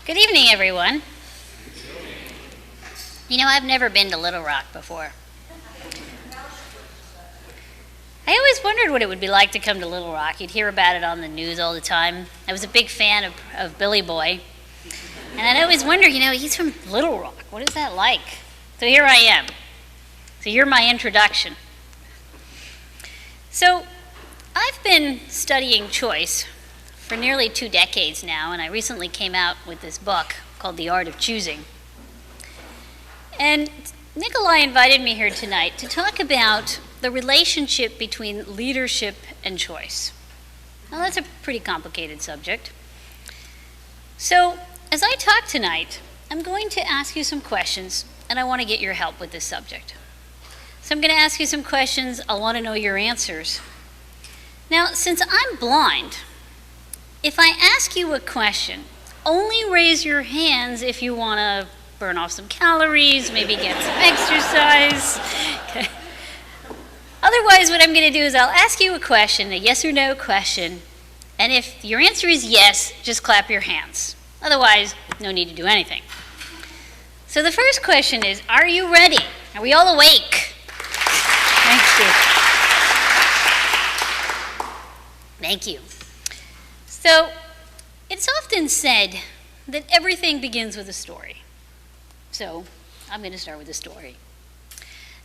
Good evening, everyone. You know, I've never been to Little Rock before. I always wondered what it would be like to come to Little Rock. You'd hear about it on the news all the time. I was a big fan of Billy Boy. And I'd always wonder, he's from Little Rock. What is that like? So here I am. So you're my introduction. So I've been studying choice for nearly 2 decades now, and I recently came out with this book called The Art of Choosing. And Nikolai invited me here tonight to talk about the relationship between leadership and choice. Now, that's a pretty complicated subject. So, as I talk tonight, I'm going to ask you some questions, and I want to get your help with this subject. So I'm going to ask you some questions. I want to know your answers. Now, since I'm blind, if I ask you a question, only raise your hands if you want to burn off some calories, maybe get some exercise. Okay. Otherwise, what I'm going to do is I'll ask you a question, a yes or no question, and if your answer is yes, just clap your hands. Otherwise, no need to do anything. So the first question is, are you ready? Are we all awake? Thank you. Thank you. So, it's often said that everything begins with a story. So, I'm going to start with a story.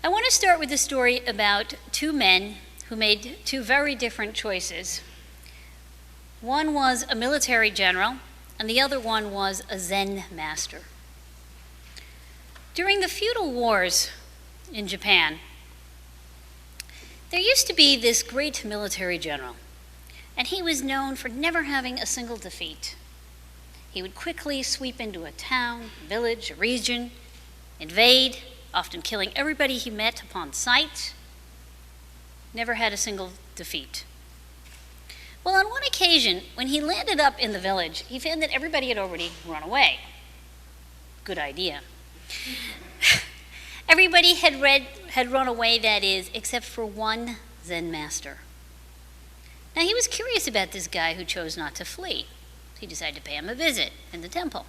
I want to start with a story about 2 men who made 2 very different choices. One was a military general, and the other one was a Zen master. During the feudal wars in Japan, there used to be this great military general, and he was known for never having a single defeat. He would quickly sweep into a town, village, a region, invade, often killing everybody he met upon sight, never had a single defeat. Well, on one occasion, when he landed up in the village, he found that everybody had already run away. Good idea. Everybody had run away, that is, except for one Zen master. Now, he was curious about this guy who chose not to flee. He decided to pay him a visit in the temple.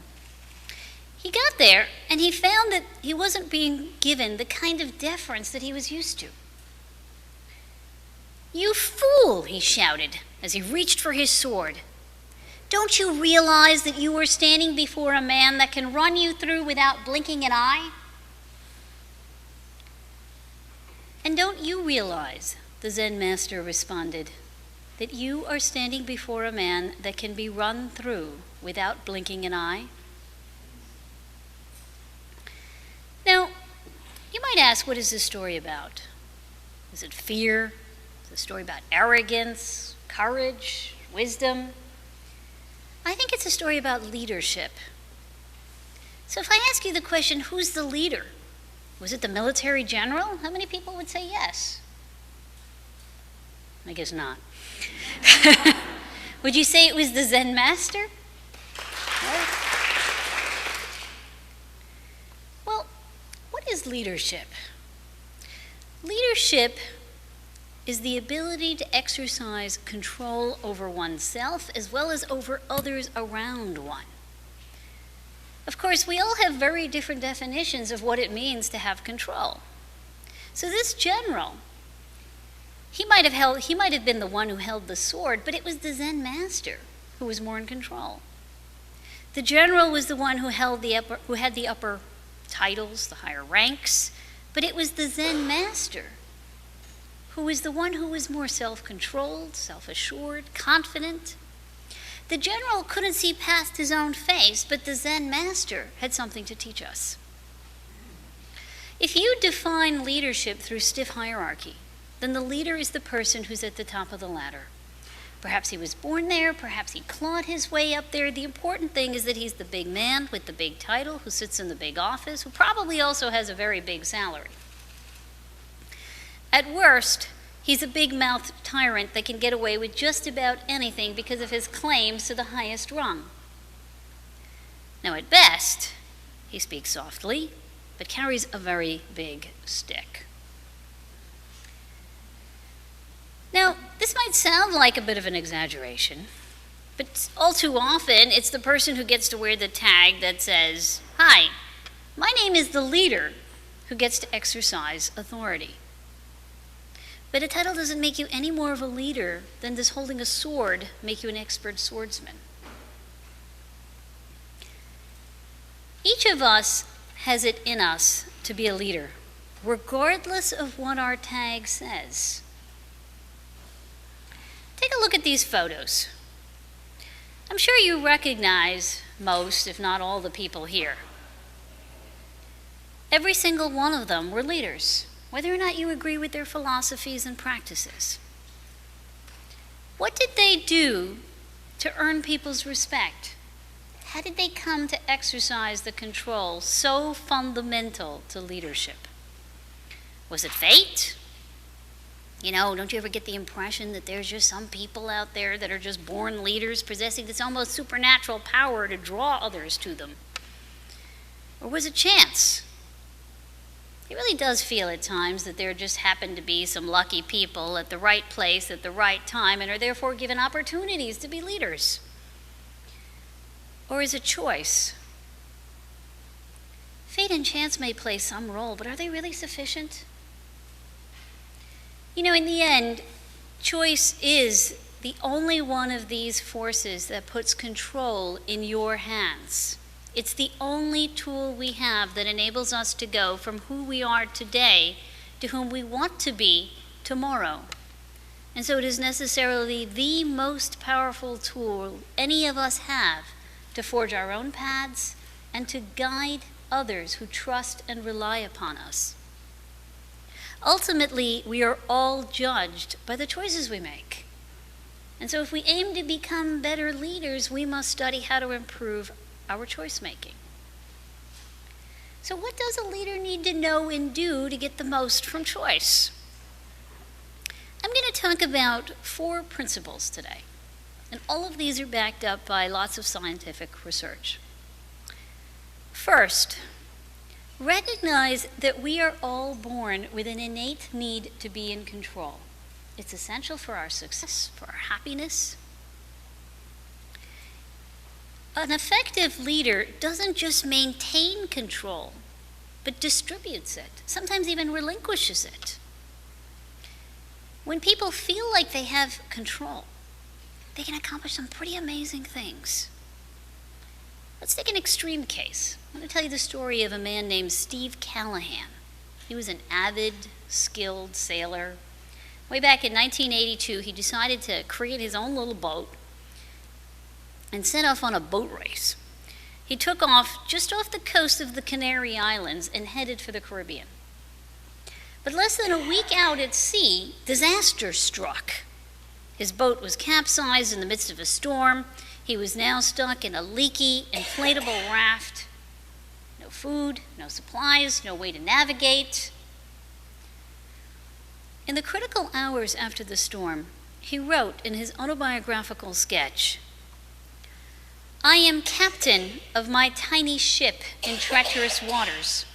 He got there, and he found that he wasn't being given the kind of deference that he was used to. "You fool," he shouted as he reached for his sword. "Don't you realize that you are standing before a man that can run you through without blinking an eye? And don't you realize," the Zen master responded, "that you are standing before a man that can be run through without blinking an eye?" Now, you might ask, what is this story about? Is it fear? Is it a story about arrogance, courage, wisdom? I think it's a story about leadership. So if I ask you the question, who's the leader? Was it the military general? How many people would say yes? I guess not. Would you say it was the Zen master? Well, what is leadership? Leadership is the ability to exercise control over oneself as well as over others around one. Of course, we all have very different definitions of what it means to have control. So this general, he might have been the one who held the sword, but it was the Zen master who was more in control. The general was the one who had the upper titles, the higher ranks, but it was the Zen master who was the one who was more self-controlled, self-assured, confident. The general couldn't see past his own face, but the Zen master had something to teach us. If you define leadership through stiff hierarchy, then the leader is the person who's at the top of the ladder. Perhaps he was born there, perhaps he clawed his way up there. The important thing is that he's the big man with the big title who sits in the big office, who probably also has a very big salary. At worst, he's a big-mouthed tyrant that can get away with just about anything because of his claims to the highest rung. Now, at best, he speaks softly, but carries a very big stick. Now, this might sound like a bit of an exaggeration, But all too often, it's the person who gets to wear the tag that says, "Hi, my name is the leader," who gets to exercise authority. But a title doesn't make you any more of a leader than does holding a sword make you an expert swordsman. Each of us has it in us to be a leader, regardless of what our tag says. Take a look at these photos. I'm sure you recognize most, if not all, the people here. Every single one of them were leaders, whether or not you agree with their philosophies and practices. What did they do to earn people's respect? How did they come to exercise the control so fundamental to leadership? Was it fate? You know, don't you ever get the impression that there's just some people out there that are just born leaders, possessing this almost supernatural power to draw others to them? Or was it chance? It really does feel at times that there just happen to be some lucky people at the right place at the right time and are therefore given opportunities to be leaders. Or is it choice? Fate and chance may play some role, but are they really sufficient? You know, in the end, choice is the only one of these forces that puts control in your hands. It's the only tool we have that enables us to go from who we are today to whom we want to be tomorrow. And so it is necessarily the most powerful tool any of us have to forge our own paths and to guide others who trust and rely upon us. Ultimately, we are all judged by the choices we make. And so if we aim to become better leaders, we must study how to improve our choice making. So what does a leader need to know and do to get the most from choice? I'm going to talk about 4 principles today. And all of these are backed up by lots of scientific research. First, recognize that we are all born with an innate need to be in control. It's essential for our success, for our happiness. An effective leader doesn't just maintain control, but distributes it, sometimes even relinquishes it. When people feel like they have control, they can accomplish some pretty amazing things. Let's take an extreme case. I'm going to tell you the story of a man named Steve Callahan. He was an avid, skilled sailor. Way back in 1982, he decided to create his own little boat and set off on a boat race. He took off just off the coast of the Canary Islands and headed for the Caribbean. But less than a week out at sea, disaster struck. His boat was capsized in the midst of a storm. He was now stuck in a leaky, inflatable raft. No food, no supplies, no way to navigate. In the critical hours after the storm, he wrote in his autobiographical sketch, "I am captain of my tiny ship in treacherous waters.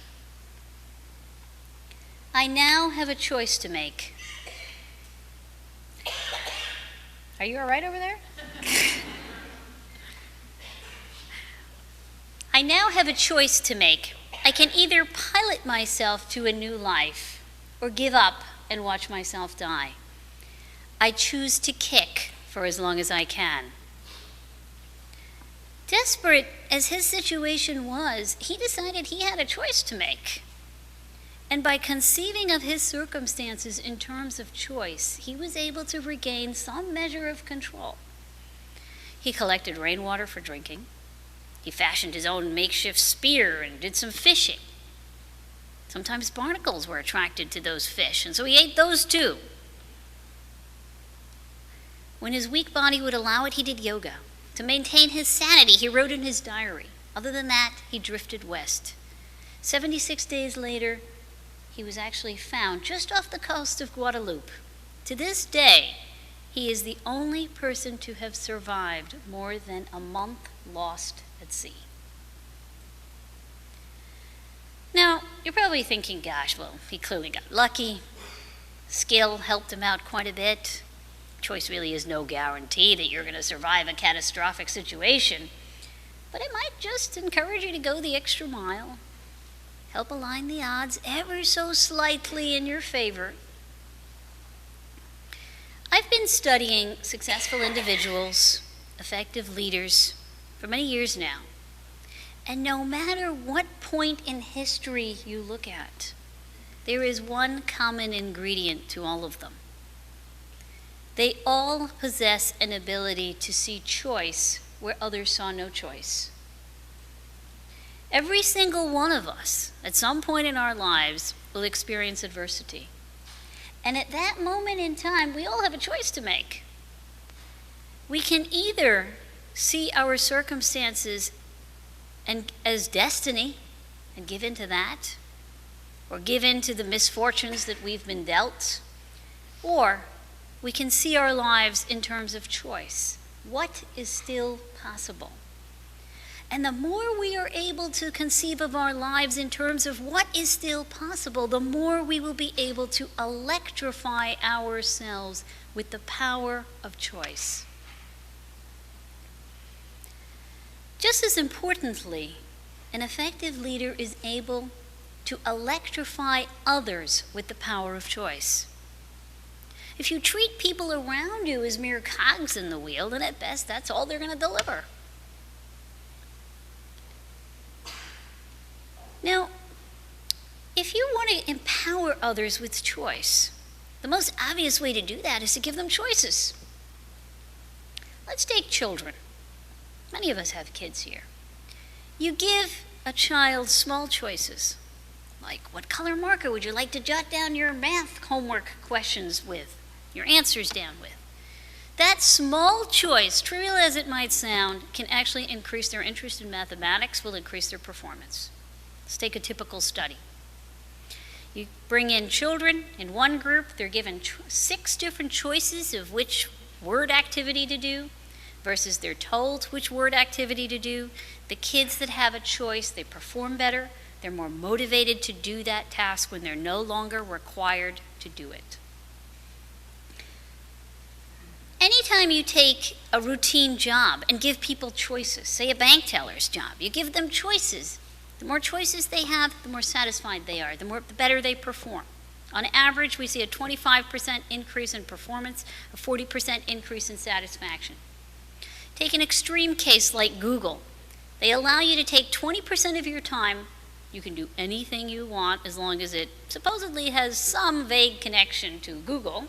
I now have a choice to make." Are you all right over there? I now have a choice to make. I can either pilot myself to a new life or give up and watch myself die. I choose to kick for as long as I can. Desperate as his situation was, he decided he had a choice to make. And by conceiving of his circumstances in terms of choice, he was able to regain some measure of control. He collected rainwater for drinking. He fashioned his own makeshift spear and did some fishing. Sometimes barnacles were attracted to those fish, and so he ate those too. When his weak body would allow it, he did yoga. To maintain his sanity, he wrote in his diary. Other than that, he drifted west. 76 days later, he was actually found just off the coast of Guadeloupe. To this day, he is the only person to have survived more than a month lost at sea. Now, you're probably thinking, gosh, well, he clearly got lucky. Skill helped him out quite a bit. Choice really is no guarantee that you're going to survive a catastrophic situation, but it might just encourage you to go the extra mile, help align the odds ever so slightly in your favor. I've been studying successful individuals, effective leaders, for many years now. And no matter what point in history you look at, there is one common ingredient to all of them. They all possess an ability to see choice where others saw no choice. Every single one of us, at some point in our lives, will experience adversity. And at that moment in time, we all have a choice to make. We can either see our circumstances as destiny and give in to that, or give in to the misfortunes that we've been dealt, or we can see our lives in terms of choice. What is still possible? And the more we are able to conceive of our lives in terms of what is still possible, the more we will be able to electrify ourselves with the power of choice. Just as importantly, an effective leader is able to electrify others with the power of choice. If you treat people around you as mere cogs in the wheel, then at best that's all they're going to deliver. Now, if you want to empower others with choice, the most obvious way to do that is to give them choices. Let's take children. Many of us have kids here. You give a child small choices, like what color marker would you like to jot down your math homework questions with, your answers down with. That small choice, trivial as it might sound, can actually increase their interest in mathematics, will increase their performance. Let's take a typical study. You bring in children in one group, they're given 6 different choices of which word activity to do, versus they're told which word activity to do. The kids that have a choice, they perform better, they're more motivated to do that task when they're no longer required to do it. Anytime you take a routine job and give people choices, say a bank teller's job, you give them choices. The more choices they have, the more satisfied they are, the better they perform. On average, we see a 25% increase in performance, a 40% increase in satisfaction. Take an extreme case like Google. They allow you to take 20% of your time. You can do anything you want as long as it supposedly has some vague connection to Google.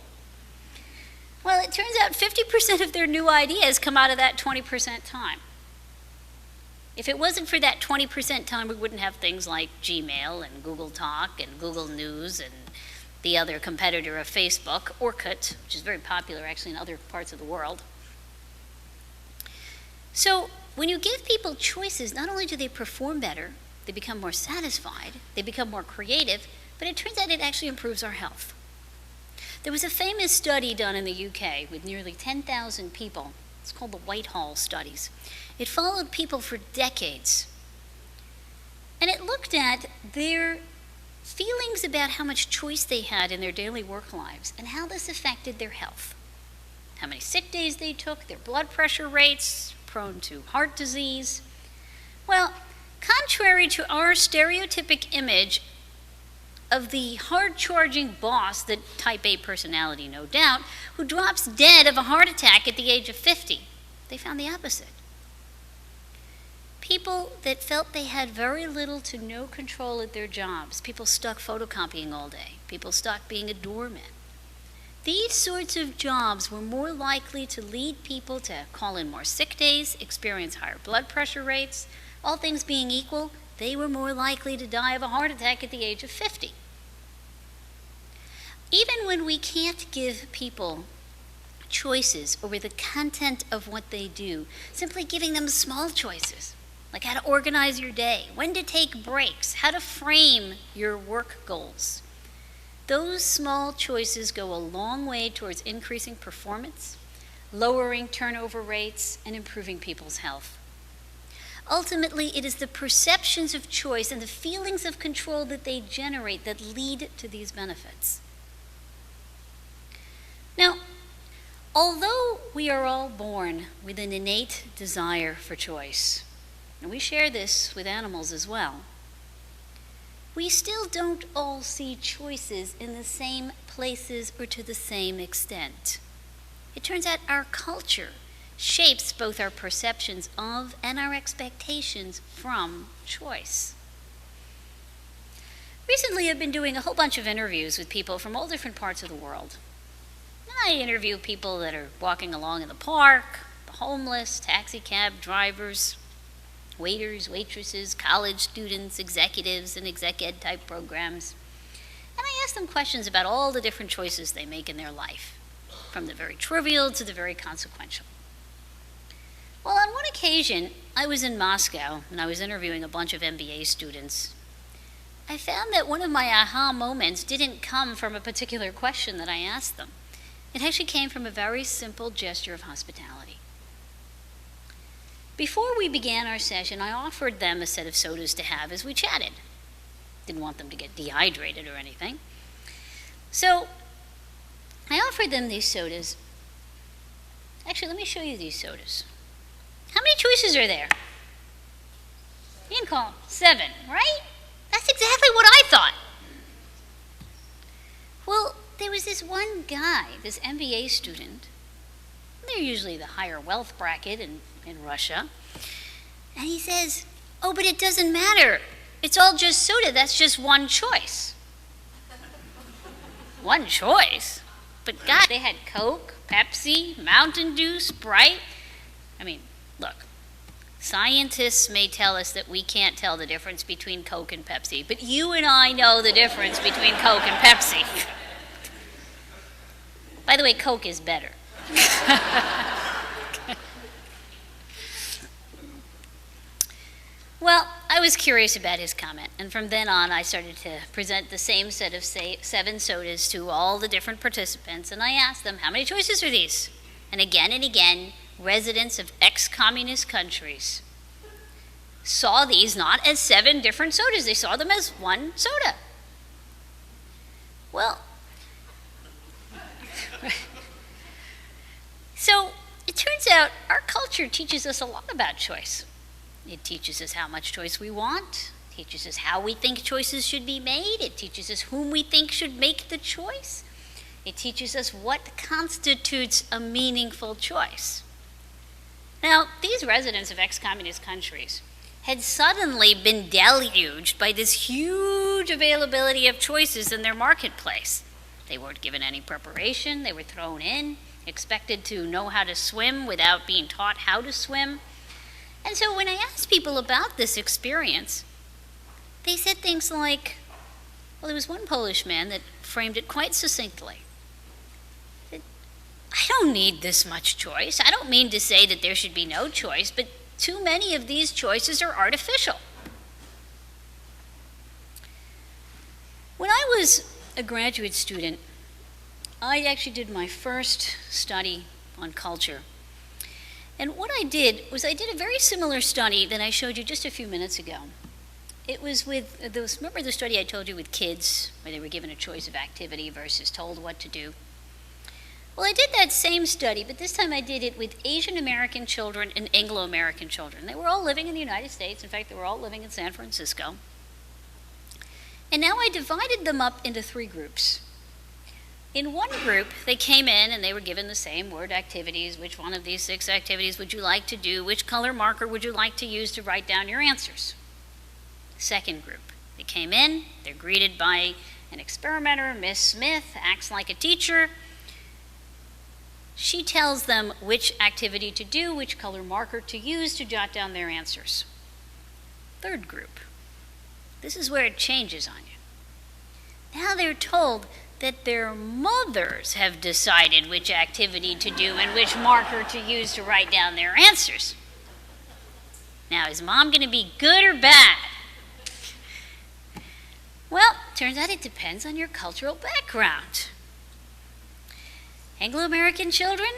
Well, it turns out 50% of their new ideas come out of that 20% time. If it wasn't for that 20% time, we wouldn't have things like Gmail and Google Talk and Google News and the other competitor of Facebook, Orkut, which is very popular actually in other parts of the world. So when you give people choices, not only do they perform better, they become more satisfied, they become more creative, but it turns out it actually improves our health. There was a famous study done in the UK with nearly 10,000 people. It's called the Whitehall Studies. It followed people for decades. And it looked at their feelings about how much choice they had in their daily work lives and how this affected their health. How many sick days they took, their blood pressure rates, prone to heart disease. Well, contrary to our stereotypic image of the hard-charging boss, the type A personality, no doubt, who drops dead of a heart attack at the age of 50, they found the opposite. People that felt they had very little to no control at their jobs, people stuck photocopying all day, people stuck being a doorman. These sorts of jobs were more likely to lead people to call in more sick days, experience higher blood pressure rates. All things being equal, they were more likely to die of a heart attack at the age of 50. Even when we can't give people choices over the content of what they do, simply giving them small choices, like how to organize your day, when to take breaks, how to frame your work goals. Those small choices go a long way towards increasing performance, lowering turnover rates, and improving people's health. Ultimately, it is the perceptions of choice and the feelings of control that they generate that lead to these benefits. Now, Although we are all born with an innate desire for choice, and we share this with animals as well, we still don't all see choices in the same places or to the same extent. It turns out our culture shapes both our perceptions of and our expectations from choice. Recently, I've been doing a whole bunch of interviews with people from all different parts of the world. And I interview people that are walking along in the park, the homeless, taxi cab drivers, waiters, waitresses, college students, executives, and exec ed type programs. And I ask them questions about all the different choices they make in their life, from the very trivial to the very consequential. Well, on one occasion, I was in Moscow and I was interviewing a bunch of MBA students. I found that one of my aha moments didn't come from a particular question that I asked them. It actually came from a very simple gesture of hospitality. Before we began our session, I offered them a set of sodas to have as we chatted. Didn't want them to get dehydrated or anything. So I offered them these sodas. Actually, let me show you these sodas. How many choices are there? You can call them 7, right? That's exactly what I thought. Well, there was this one guy, this MBA student. They're usually the higher wealth bracket in Russia. And he says, "Oh, but it doesn't matter. It's all just soda. That's just one choice." One choice? But God, they had Coke, Pepsi, Mountain Dew, Sprite. I mean, look, scientists may tell us that we can't tell the difference between Coke and Pepsi, but you and I know the difference between Coke and Pepsi. By the way, Coke is better. Well, I was curious about his comment, and from then on I started to present the same set of 7 sodas to all the different participants, and I asked them, how many choices are these? And again, residents of ex-communist countries saw these not as 7 different sodas, they saw them as one soda. Well, so it turns out our culture teaches us a lot about choice. It teaches us how much choice we want, it teaches us how we think choices should be made, it teaches us whom we think should make the choice, it teaches us what constitutes a meaningful choice. Now, these residents of ex-communist countries had suddenly been deluged by this huge availability of choices in their marketplace. They weren't given any preparation, they were thrown in, expected to know how to swim without being taught how to swim. And so when I asked people about this experience, they said things like, well, there was one Polish man that framed it quite succinctly. He said, I don't need this much choice. I don't mean to say that there should be no choice, but too many of these choices are artificial. When I was a graduate student, I actually did my first study on culture. And what I did was I did a very similar study that I showed you just a few minutes ago. It was with, remember the study I told you with kids, where they were given a choice of activity versus told what to do? Well, I did that same study, but this time I did it with Asian American children and Anglo-American children. They were all living in the United States. In fact, they were all living in San Francisco. And now I divided them up into 3 groups. In one group, they came in and they were given the same word activities. Which one of these 6 activities would you like to do? Which color marker would you like to use to write down your answers? Second group, they came in, they're greeted by an experimenter, Miss Smith, acts like a teacher. She tells them which activity to do, which color marker to use to jot down their answers. Third group, this is where it changes on you. Now they're told that their mothers have decided which activity to do and which marker to use to write down their answers. Now, is mom going to be good or bad? Well, turns out it depends on your cultural background. Anglo-American children,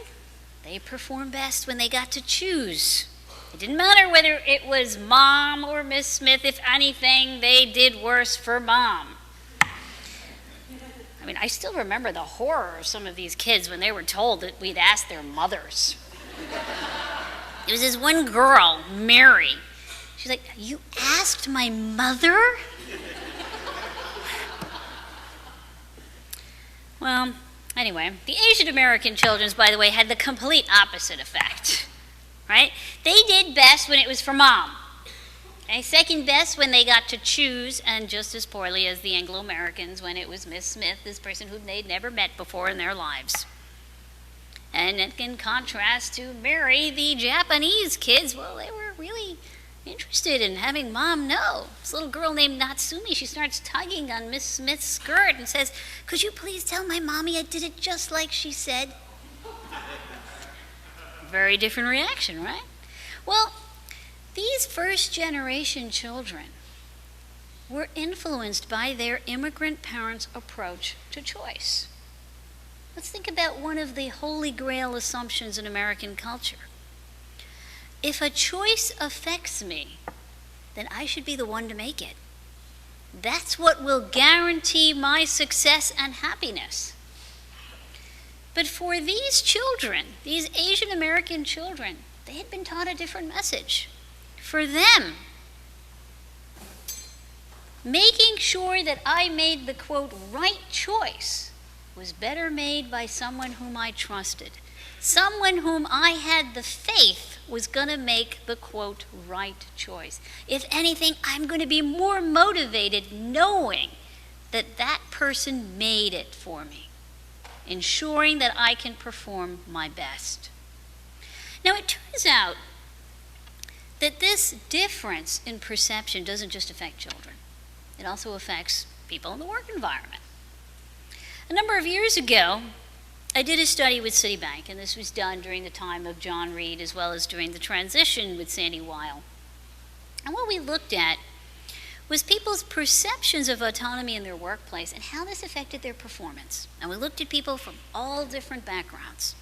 they perform best when they got to choose. It didn't matter whether it was mom or Miss Smith. If anything, they did worse for mom. I mean, I still remember the horror of some of these kids when they were told that we'd ask their mothers. There was this one girl, Mary. She's like, "You asked my mother?" Well, anyway, the Asian American children, by the way, had the complete opposite effect, right? They did best when it was for mom. Okay? Second best when they got to choose, and just as poorly as the Anglo-Americans when it was Miss Smith, this person who they'd never met before in their lives. And in contrast to Mary, the Japanese kids, well, they were really interested in having mom know. This little girl named Natsumi, she starts tugging on Miss Smith's skirt and says, "Could you please tell my mommy I did it just like she said?" Very different reaction, right? Well, these first-generation children were influenced by their immigrant parents' approach to choice. Let's think about one of the holy grail assumptions in American culture. If a choice affects me, then I should be the one to make it. That's what will guarantee my success and happiness. But for these children, these Asian American children, they had been taught a different message. For them, making sure that I made the, quote, right choice was better made by someone whom I trusted, someone whom I had the faith was going to make the, quote, right choice. If anything, I'm going to be more motivated knowing that that person made it for me, ensuring that I can perform my best. Now, it turns out that this difference in perception doesn't just affect children. It also affects people in the work environment. A number of years ago, I did a study with Citibank, and this was done during the time of John Reed as well as during the transition with Sandy Weil. And what we looked at was people's perceptions of autonomy in their workplace and how this affected their performance. And we looked at people from all different backgrounds.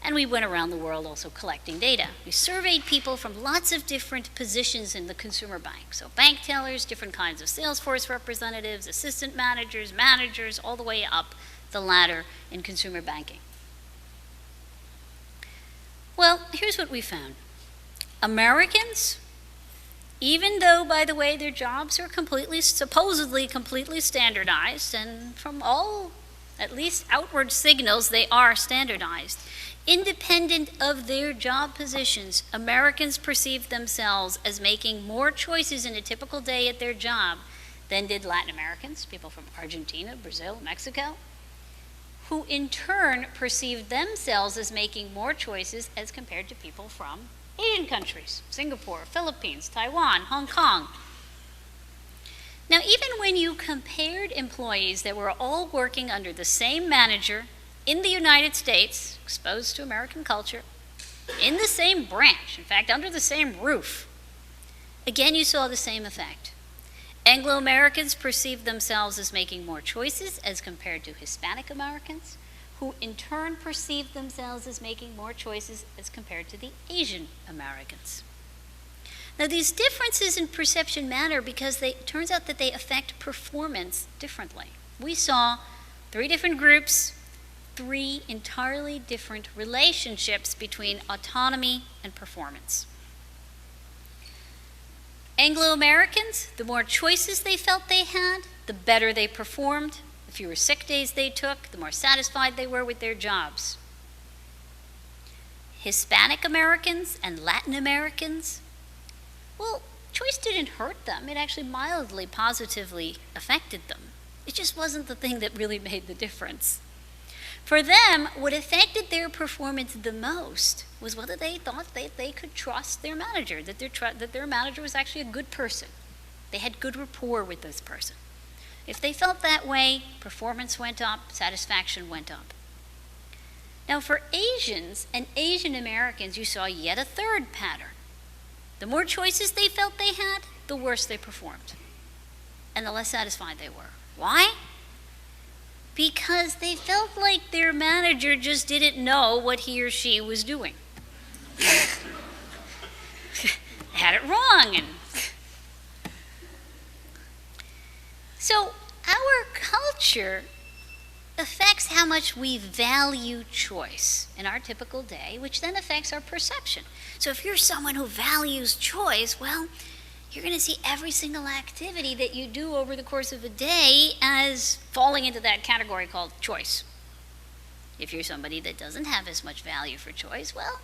And we went around the world also collecting data. We surveyed people from lots of different positions in the consumer bank. So bank tellers, different kinds of Salesforce representatives, assistant managers, managers, all the way up the ladder in consumer banking. Well, here's what we found. Americans, even though, by the way, their jobs are supposedly completely standardized, and from all, at least outward signals, they are standardized, independent of their job positions, Americans perceive themselves as making more choices in a typical day at their job than did Latin Americans, people from Argentina, Brazil, Mexico, who in turn perceived themselves as making more choices as compared to people from Asian countries, Singapore, Philippines, Taiwan, Hong Kong. Now, even when you compared employees that were all working under the same manager in the United States, exposed to American culture, in the same branch, in fact, under the same roof, again, you saw the same effect. Anglo-Americans perceived themselves as making more choices as compared to Hispanic Americans, who in turn perceived themselves as making more choices as compared to the Asian Americans. Now, these differences in perception matter because it turns out that they affect performance differently. We saw 3 different groups, 3 entirely different relationships between autonomy and performance. Anglo-Americans, the more choices they felt they had, the better they performed. The fewer sick days they took, the more satisfied they were with their jobs. Hispanic Americans and Latin Americans, well, choice didn't hurt them. It actually mildly, positively affected them. It just wasn't the thing that really made the difference. For them, what affected their performance the most was whether they thought they could trust their manager, that their manager was actually a good person. They had good rapport with this person. If they felt that way, performance went up, satisfaction went up. Now, for Asians and Asian Americans, you saw yet a third pattern. The more choices they felt they had, the worse they performed, and the less satisfied they were. Why? Because they felt like their manager just didn't know what he or she was doing. Had it wrong. So our culture affects how much we value choice in our typical day, which then affects our perception. So if you're someone who values choice, well, you're going to see every single activity that you do over the course of a day as falling into that category called choice. If you're somebody that doesn't have as much value for choice, well,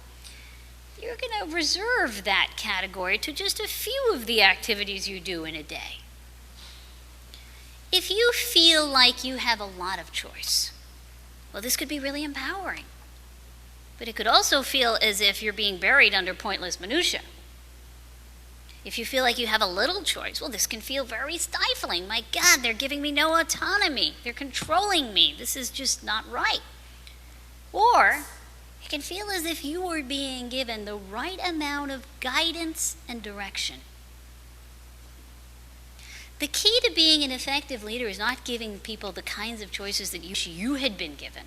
you're going to reserve that category to just a few of the activities you do in a day. If you feel like you have a lot of choice, well, this could be really empowering. But it could also feel as if you're being buried under pointless minutia. If you feel like you have a little choice, well, this can feel very stifling. My God, they're giving me no autonomy. They're controlling me. This is just not right. Or it can feel as if you were being given the right amount of guidance and direction. The key to being an effective leader is not giving people the kinds of choices that you had been given.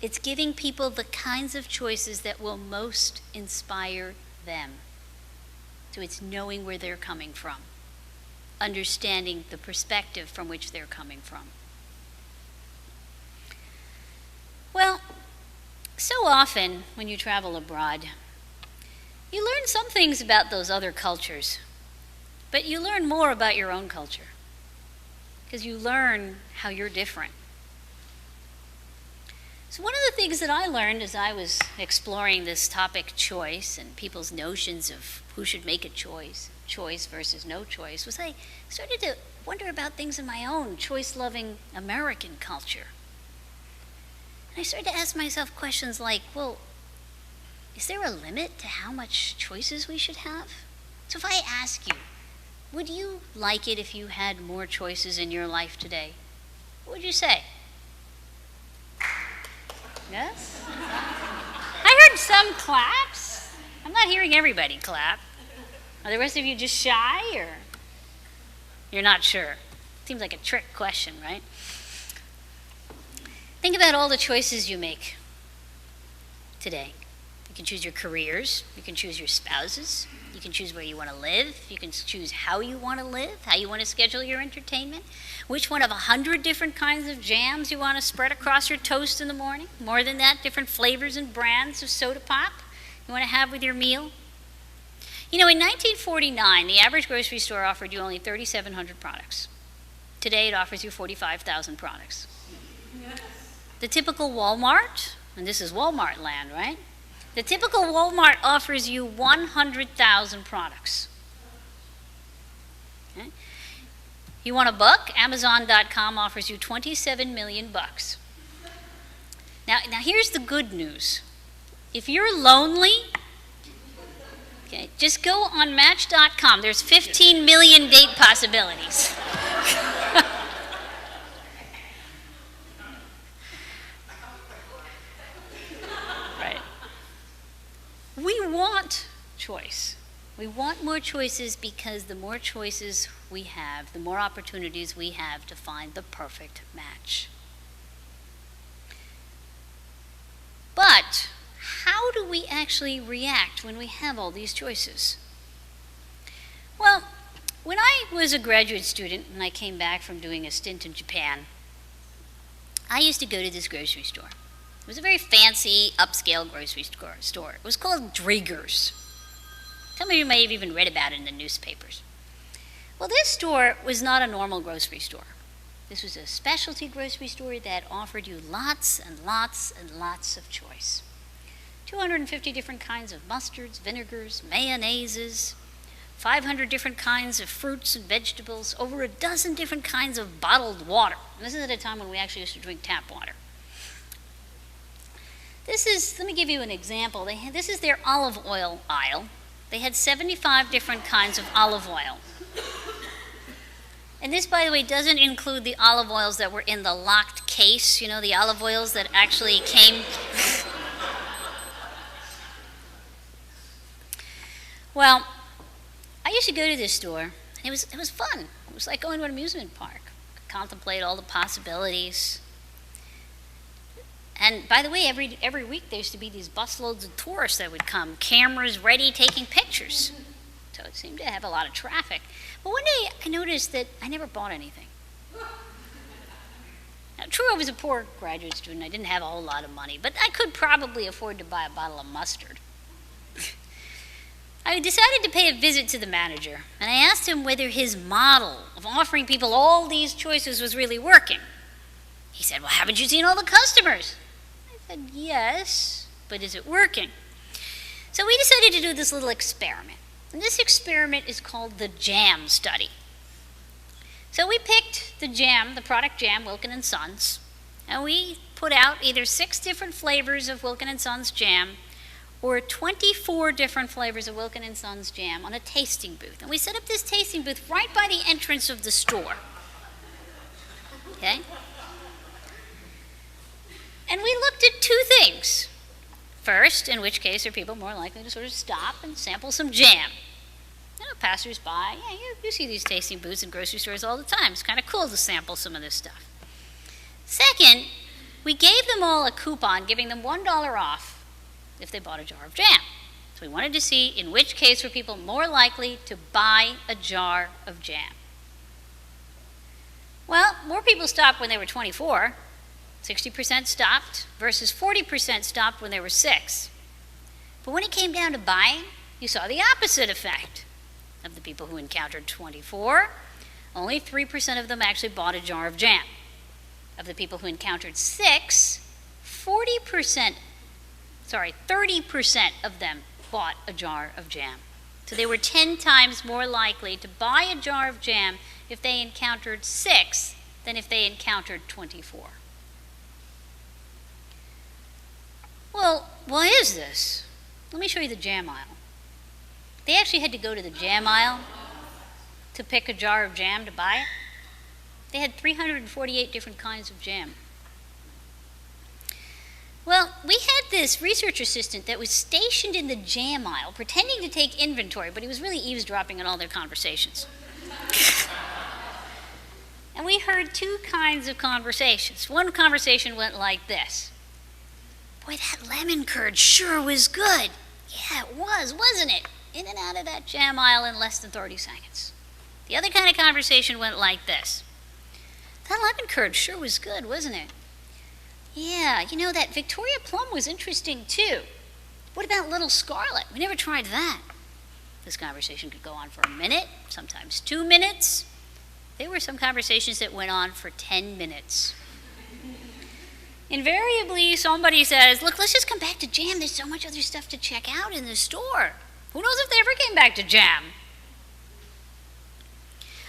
It's giving people the kinds of choices that will most inspire them. So it's knowing where they're coming from, understanding the perspective from which they're coming from. Well, so often when you travel abroad, you learn some things about those other cultures, but you learn more about your own culture because you learn how you're different. So one of the things that I learned as I was exploring this topic, choice, and people's notions of who should make a choice versus no choice, was I started to wonder about things in my own choice-loving American culture. And I started to ask myself questions like, well, is there a limit to how much choices we should have? So if I ask you, would you like it if you had more choices in your life today? What would you say? Yes? I heard some claps. I'm not hearing everybody clap. Are the rest of you just shy, or you're not sure? Seems like a trick question, right? Think about all the choices you make today. You can choose your careers, you can choose your spouses, you can choose where you want to live, you can choose how you want to live, how you want to schedule your entertainment, which one of 100 different kinds of jams you want to spread across your toast in the morning, more than that, different flavors and brands of soda pop you want to have with your meal. You know, in 1949, the average grocery store offered you only 3,700 products. Today, it offers you 45,000 products. Yes. The typical Walmart, and this is Walmart land, right? The typical Walmart offers you 100,000 products. Okay? You want a book? Amazon.com offers you 27 million bucks. Now here's the good news. If you're lonely, okay, just go on Match.com. There's 15 million date possibilities. Right. We want choice. We want more choices because the more choices we have, the more opportunities we have to find the perfect match. But how do we actually react when we have all these choices? Well, when I was a graduate student and I came back from doing a stint in Japan, I used to go to this grocery store. It was a very fancy, upscale grocery store. It was called Draeger's. Some of you may have even read about it in the newspapers. Well, this store was not a normal grocery store. This was a specialty grocery store that offered you lots and lots and lots of choice. 250 different kinds of mustards, vinegars, mayonnaises, 500 different kinds of fruits and vegetables, over a dozen different kinds of bottled water. And this is at a time when we actually used to drink tap water. Let me give you an example. This is their olive oil aisle. They had 75 different kinds of olive oil. And this, by the way, doesn't include the olive oils that were in the locked case, you know, the olive oils that actually came. Well, I used to go to this store, and it was fun. It was like going to an amusement park. Contemplate all the possibilities. And by the way, every week there used to be these busloads of tourists that would come, cameras ready, taking pictures. So it seemed to have a lot of traffic. But one day I noticed that I never bought anything. Now, true, I was a poor graduate student. I didn't have a whole lot of money, but I could probably afford to buy a bottle of mustard. I decided to pay a visit to the manager, and I asked him whether his model of offering people all these choices was really working. He said, "Well, haven't you seen all the customers?" I said, "Yes, but is it working?" So we decided to do this little experiment. And this experiment is called the jam study. So we picked the jam, the product jam, Wilkin & Sons, and we put out either 6 different flavors of Wilkin & Sons jam or 24 different flavors of Wilkin & Sons jam on a tasting booth. And we set up this tasting booth right by the entrance of the store. Okay? And we looked at 2 things. First, in which case are people more likely to sort of stop and sample some jam? Passers-by, yeah, you see these tasting booths in grocery stores all the time. It's kind of cool to sample some of this stuff. Second, we gave them all a coupon giving them $1 off if they bought a jar of jam. So we wanted to see in which case were people more likely to buy a jar of jam. Well, more people stopped when they were 24. 60% stopped versus 40% stopped when they were 6. But when it came down to buying, you saw the opposite effect. Of the people who encountered 24, only 3% of them actually bought a jar of jam. Of the people who encountered 6, 30% of them bought a jar of jam. So they were 10 times more likely to buy a jar of jam if they encountered 6 than if they encountered 24. Well, why is this? Let me show you the jam aisle. They actually had to go to the jam aisle to pick a jar of jam to buy it. They had 348 different kinds of jam. Well, we had this research assistant that was stationed in the jam aisle pretending to take inventory, but he was really eavesdropping on all their conversations. And we heard 2 kinds of conversations. One conversation went like this. "Boy, that lemon curd sure was good." "Yeah, it was, wasn't it? In and out of that jam aisle in less than 30 seconds. The other kind of conversation went like this. "That lemon curd sure was good, wasn't it? Yeah, that Victoria plum was interesting too. What about Little Scarlet? We never tried that." This conversation could go on for a minute, sometimes 2 minutes. There were some conversations that went on for 10 minutes. Invariably, somebody says, "Look, let's just come back to jam. There's so much other stuff to check out in the store." Who knows if they ever came back to jam?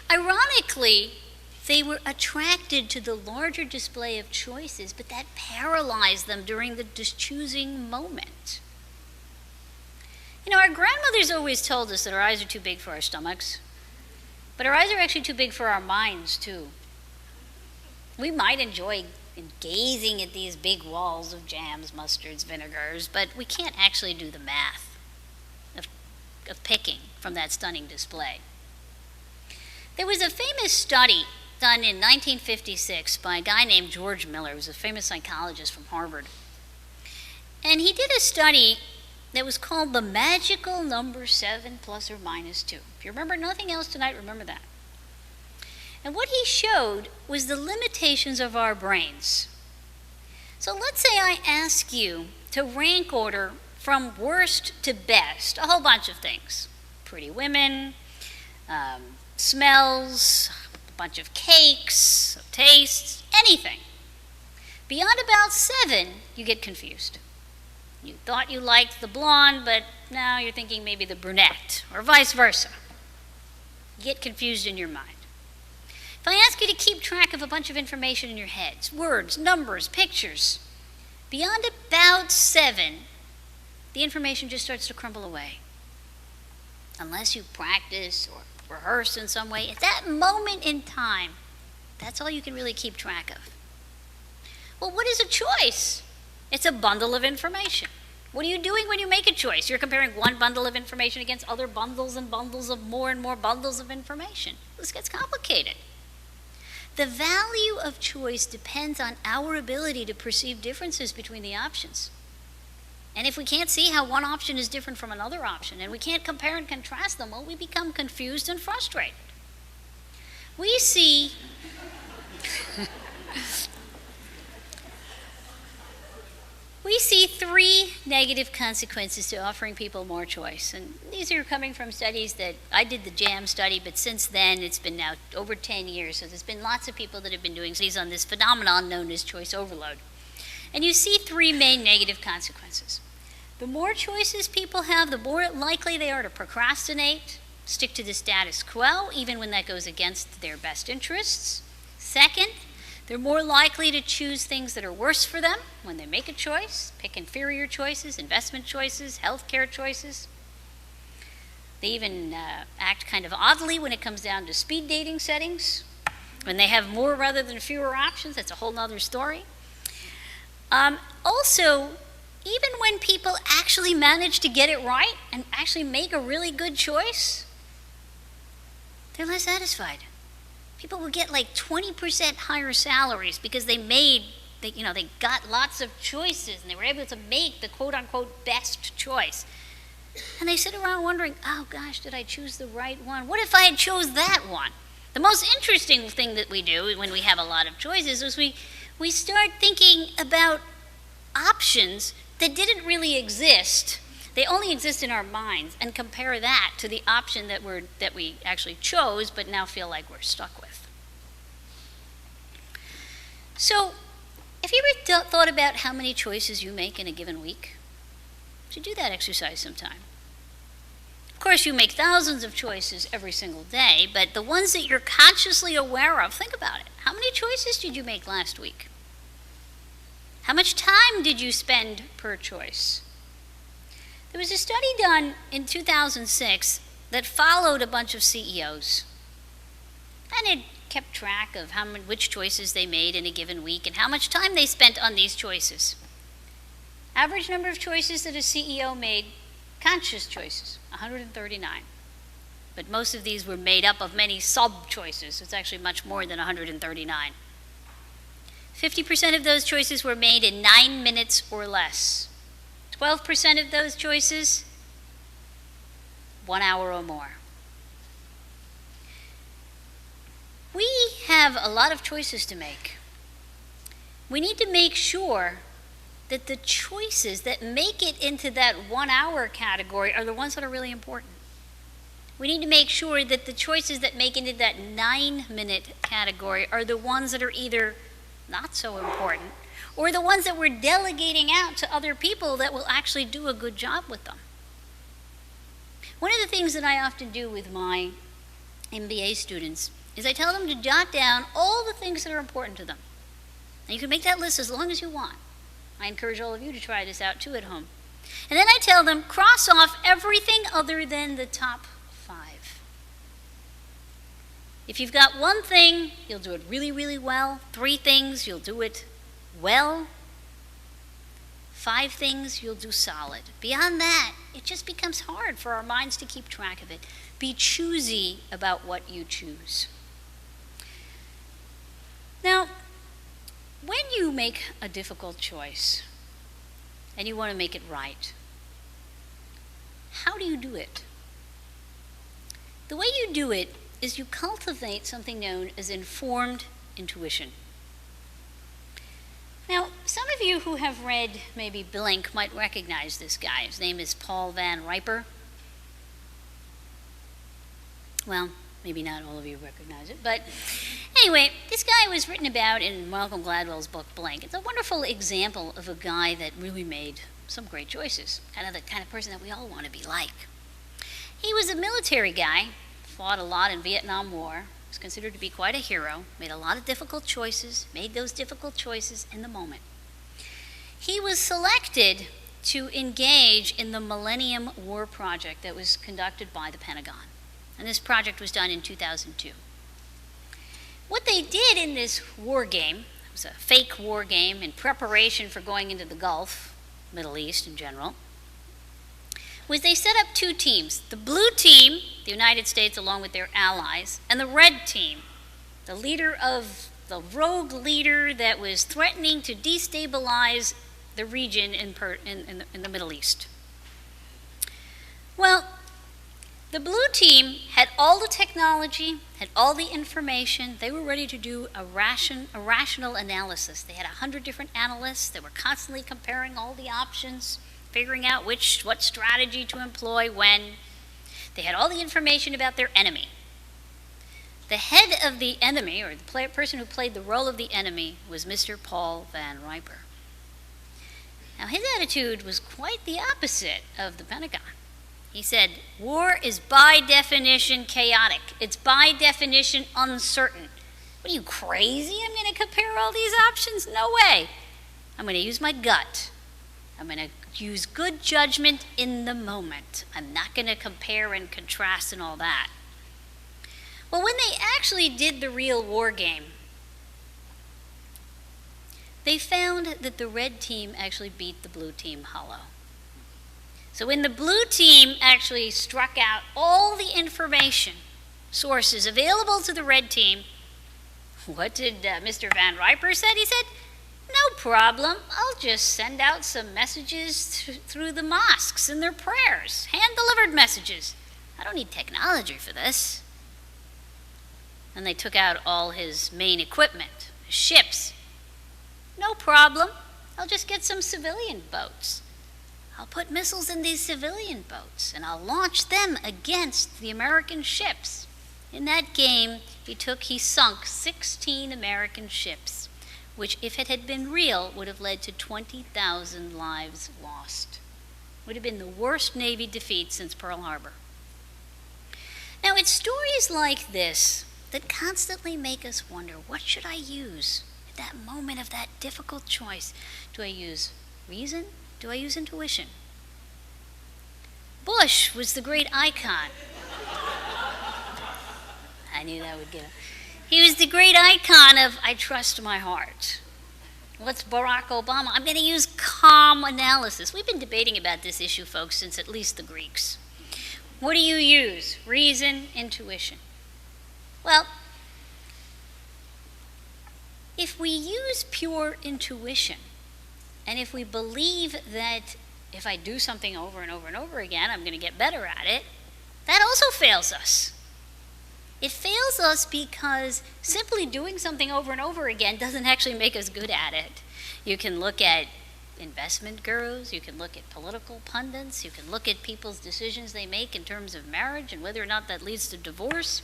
Ironically, they were attracted to the larger display of choices, but that paralyzed them during the choosing moment. Our grandmothers always told us that our eyes are too big for our stomachs, but our eyes are actually too big for our minds, too. We might enjoy gazing at these big walls of jams, mustards, vinegars, but we can't actually do the math of picking from that stunning display. There was a famous study done in 1956 by a guy named George Miller, who was a famous psychologist from Harvard. And he did a study that was called the magical number 7 plus or minus 2. If you remember nothing else tonight, remember that. And what he showed was the limitations of our brains. So let's say I ask you to rank order from worst to best, a whole bunch of things. Pretty women, smells, a bunch of cakes, tastes, anything. Beyond about 7, you get confused. You thought you liked the blonde, but now you're thinking maybe the brunette, or vice versa. You get confused in your mind. If I ask you to keep track of a bunch of information in your heads, words, numbers, pictures, beyond about 7, the information just starts to crumble away. Unless you practice or rehearse in some way, at that moment in time, that's all you can really keep track of. Well, what is a choice? It's a bundle of information. What are you doing when you make a choice? You're comparing one bundle of information against other bundles and bundles of more and more bundles of information. This gets complicated. The value of choice depends on our ability to perceive differences between the options. And if we can't see how one option is different from another option, and we can't compare and contrast them, well, we become confused and frustrated. We see We see three negative consequences to offering people more choice. And these are coming from studies that I did the JAM study, but since then it's been now over 10 years. So there's been lots of people that have been doing studies on this phenomenon known as choice overload. And you see three main negative consequences. The more choices people have, the more likely they are to procrastinate, stick to the status quo, even when that goes against their best interests. Second, they're more likely to choose things that are worse for them when they make a choice, pick inferior choices, investment choices, healthcare choices. They even act kind of oddly when it comes down to speed dating settings. When they have more rather than fewer options, that's a whole other story. Also, even when people actually manage to get it right and actually make a really good choice, they're less satisfied. People will get like 20% higher salaries because they got lots of choices and they were able to make the quote-unquote best choice. And they sit around wondering, oh gosh, did I choose the right one? What if I had chose that one? The most interesting thing that we do when we have a lot of choices is we start thinking about options that didn't really exist. They only exist in our minds, and compare that to the option that we actually chose but now feel like we're stuck with. So, have you ever thought about how many choices you make in a given week? You should do that exercise sometime. Of course, you make thousands of choices every single day, but the ones that you're consciously aware of, think about it. How many choices did you make last week? How much time did you spend per choice? There was a study done in 2006 that followed a bunch of CEOs. And it kept track of which choices they made in a given week and how much time they spent on these choices. Average number of choices that a CEO made, conscious choices, 139. But most of these were made up of many sub-choices. So it's actually much more than 139. 50% of those choices were made in 9 minutes or less. 12% of those choices, 1 hour or more. We have a lot of choices to make. We need to make sure that the choices that make it into that 1 hour category are the ones that are really important. We need to make sure that the choices that make it into that 9-minute category are the ones that are either not so important, or the ones that we're delegating out to other people that will actually do a good job with them. One of the things that I often do with my MBA students is I tell them to jot down all the things that are important to them. And you can make that list as long as you want. I encourage all of you to try this out too at home. And then I tell them, cross off everything other than the top 5. If you've got one thing, you'll do it really, really well. 3 things, you'll do it well. 5 things, you'll do solid. Beyond that, it just becomes hard for our minds to keep track of it. Be choosy about what you choose. Now, when you make a difficult choice and you want to make it right, how do you do it? The way you do it is you cultivate something known as informed intuition. Now, some of you who have read maybe Blink might recognize this guy. His name is Paul Van Riper. Well, maybe not all of you recognize it, but anyway, this guy was written about in Malcolm Gladwell's book Blink. It's a wonderful example of a guy that really made some great choices, kind of the kind of person that we all want to be like. He was a military guy, fought a lot in Vietnam War, was considered to be quite a hero, made a lot of difficult choices, made those difficult choices in the moment. He was selected to engage in the Millennium War Project that was conducted by the Pentagon. And this project was done in 2002. What they did in this war game, it was a fake war game in preparation for going into the Gulf, Middle East in general, was they set up 2 teams. The blue team, the United States along with their allies, and the red team, the rogue leader that was threatening to destabilize the region in the Middle East. Well, The blue team had all the technology, had all the information. They were ready to do a rational analysis. They had 100 different analysts. They were constantly comparing all the options, figuring out what strategy to employ when. They had all the information about their enemy. The head of the enemy, or the person who played the role of the enemy, was Mr. Paul Van Riper. Now, his attitude was quite the opposite of the Pentagon. He said, war is by definition chaotic. It's by definition uncertain. What are you, crazy? I'm going to compare all these options? No way. I'm going to use my gut. I'm going to use good judgment in the moment. I'm not going to compare and contrast and all that. Well, when they actually did the real war game, they found that the red team actually beat the blue team hollow. So when the blue team actually struck out all the information sources available to the red team, what did Mr. Van Riper said? He said, no problem, I'll just send out some messages through the mosques and their prayers, hand-delivered messages. I don't need technology for this. And they took out all his main equipment, his ships. No problem, I'll just get some civilian boats. I'll put missiles in these civilian boats, and I'll launch them against the American ships. In that game, he sunk 16 American ships, which, if it had been real, would have led to 20,000 lives lost. Would have been the worst Navy defeat since Pearl Harbor. Now, it's stories like this that constantly make us wonder, what should I use at that moment of that difficult choice? Do I use reason? Do I use intuition? Bush was the great icon. I knew that would get him. He was the great icon of, I trust my heart. What's Barack Obama? I'm going to use calm analysis. We've been debating about this issue, folks, since at least the Greeks. What do you use? Reason, intuition. Well, if we use pure intuition, and if we believe that if I do something over and over and over again, I'm going to get better at it, that also fails us. It fails us because simply doing something over and over again doesn't actually make us good at it. You can look at investment gurus, you can look at political pundits, you can look at people's decisions they make in terms of marriage and whether or not that leads to divorce.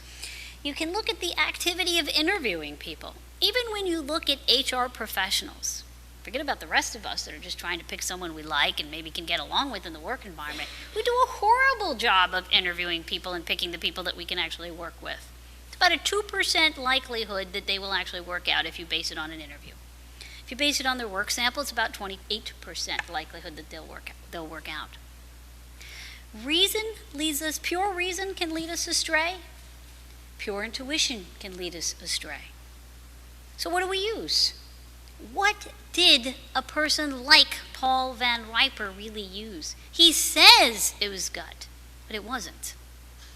You can look at the activity of interviewing people. Even when you look at HR professionals, forget about the rest of us that are just trying to pick someone we like and maybe can get along with in the work environment. We do a horrible job of interviewing people and picking the people that we can actually work with. It's about a 2% likelihood that they will actually work out if you base it on an interview. If you base it on their work sample, it's about 28% likelihood that they'll work out. Pure reason can lead us astray. Pure intuition can lead us astray. So what do we use? What did a person like Paul Van Riper really use? He says it was gut, but it wasn't.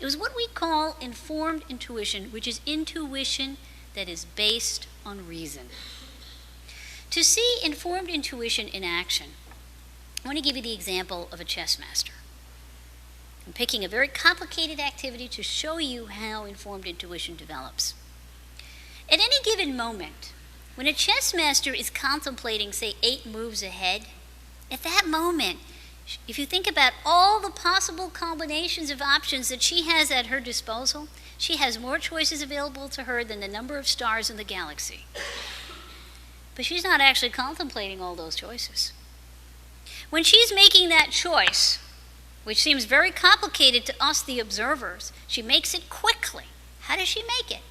It was what we call informed intuition, which is intuition that is based on reason. To see informed intuition in action, I want to give you the example of a chess master. I'm picking a very complicated activity to show you how informed intuition develops. At any given moment, when a chess master is contemplating, say, 8 moves ahead, at that moment, if you think about all the possible combinations of options that she has at her disposal, she has more choices available to her than the number of stars in the galaxy. But she's not actually contemplating all those choices. When she's making that choice, which seems very complicated to us, the observers, she makes it quickly. How does she make it?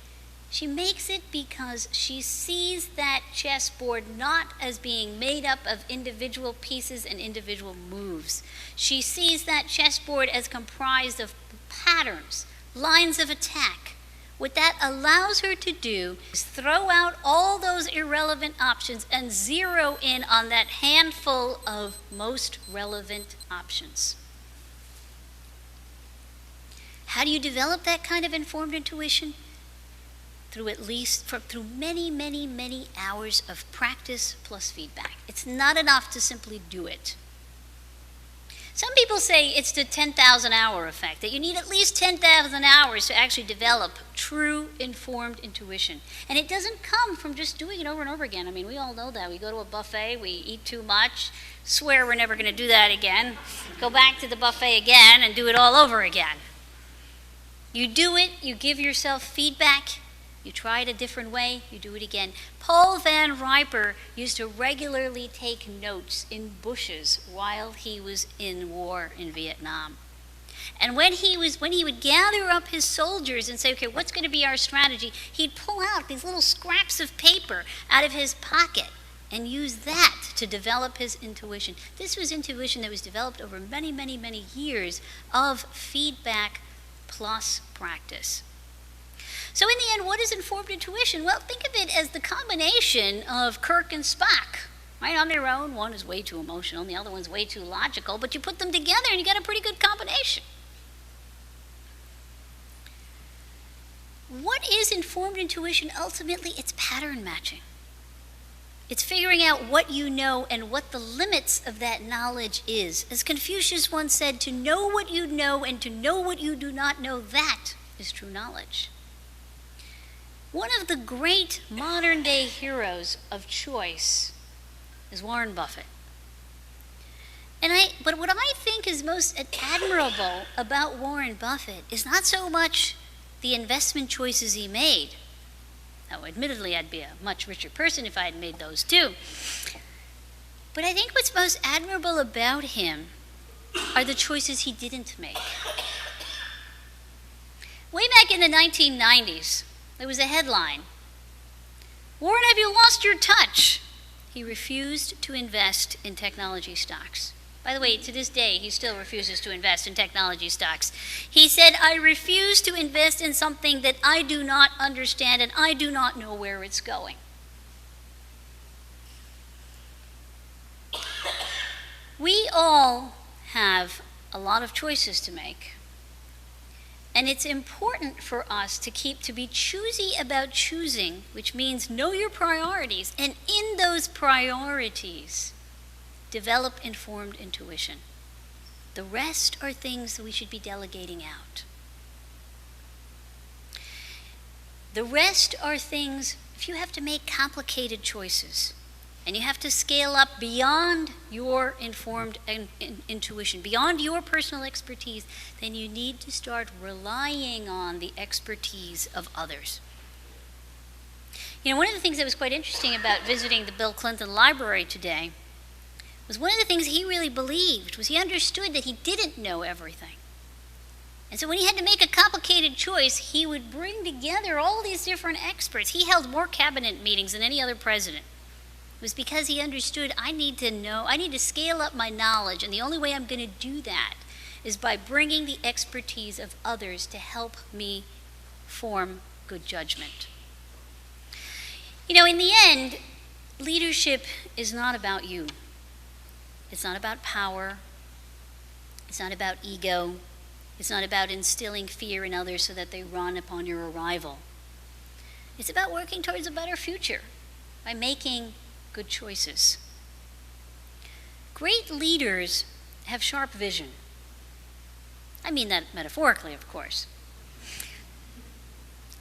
She makes it because she sees that chessboard not as being made up of individual pieces and individual moves. She sees that chessboard as comprised of patterns, lines of attack. What that allows her to do is throw out all those irrelevant options and zero in on that handful of most relevant options. How do you develop that kind of informed intuition? Through many, many, many hours of practice plus feedback. It's not enough to simply do it. Some people say it's the 10,000 hour effect, that you need at least 10,000 hours to actually develop true informed intuition. And it doesn't come from just doing it over and over again. I mean, we all know that. We go to a buffet, we eat too much, swear we're never going to do that again, go back to the buffet again and do it all over again. You do it, you give yourself feedback, you try it a different way, you do it again. Paul Van Riper used to regularly take notes in bushes while he was in war in Vietnam. And when he would gather up his soldiers and say, okay, what's going to be our strategy, he'd pull out these little scraps of paper out of his pocket and use that to develop his intuition. This was intuition that was developed over many, many, many years of feedback plus practice. So in the end, what is informed intuition? Well, think of it as the combination of Kirk and Spock. Right, on their own, one is way too emotional and the other one's way too logical, but you put them together and you get a pretty good combination. What is informed intuition? Ultimately, it's pattern matching. It's figuring out what you know and what the limits of that knowledge is. As Confucius once said, to know what you know and to know what you do not know, that is true knowledge. One of the great modern-day heroes of choice is Warren Buffett. But what I think is most admirable about Warren Buffett is not so much the investment choices he made. Now, admittedly, I'd be a much richer person if I had made those too. But I think what's most admirable about him are the choices he didn't make. Way back in the 1990s, there was a headline, "Warren, have you lost your touch?" He refused to invest in technology stocks. By the way, to this day, he still refuses to invest in technology stocks. He said, "I refuse to invest in something that I do not understand and I do not know where it's going." We all have a lot of choices to make. And it's important for us to be choosy about choosing, which means know your priorities, and in those priorities, develop informed intuition. The rest are things that we should be delegating out. The rest are things, if you have to make complicated choices, and you have to scale up beyond your informed intuition, beyond your personal expertise, then you need to start relying on the expertise of others. You know, one of the things that was quite interesting about visiting the Bill Clinton Library today was one of the things he really believed was he understood that he didn't know everything. And so when he had to make a complicated choice, he would bring together all these different experts. He held more cabinet meetings than any other president. It was because he understood, I need to scale up my knowledge, and the only way I'm going to do that is by bringing the expertise of others to help me form good judgment. You know, in the end, leadership is not about you. It's not about power. It's not about ego. It's not about instilling fear in others so that they run upon your arrival. It's about working towards a better future by making good choices. Great leaders have sharp vision. I mean that metaphorically, of course.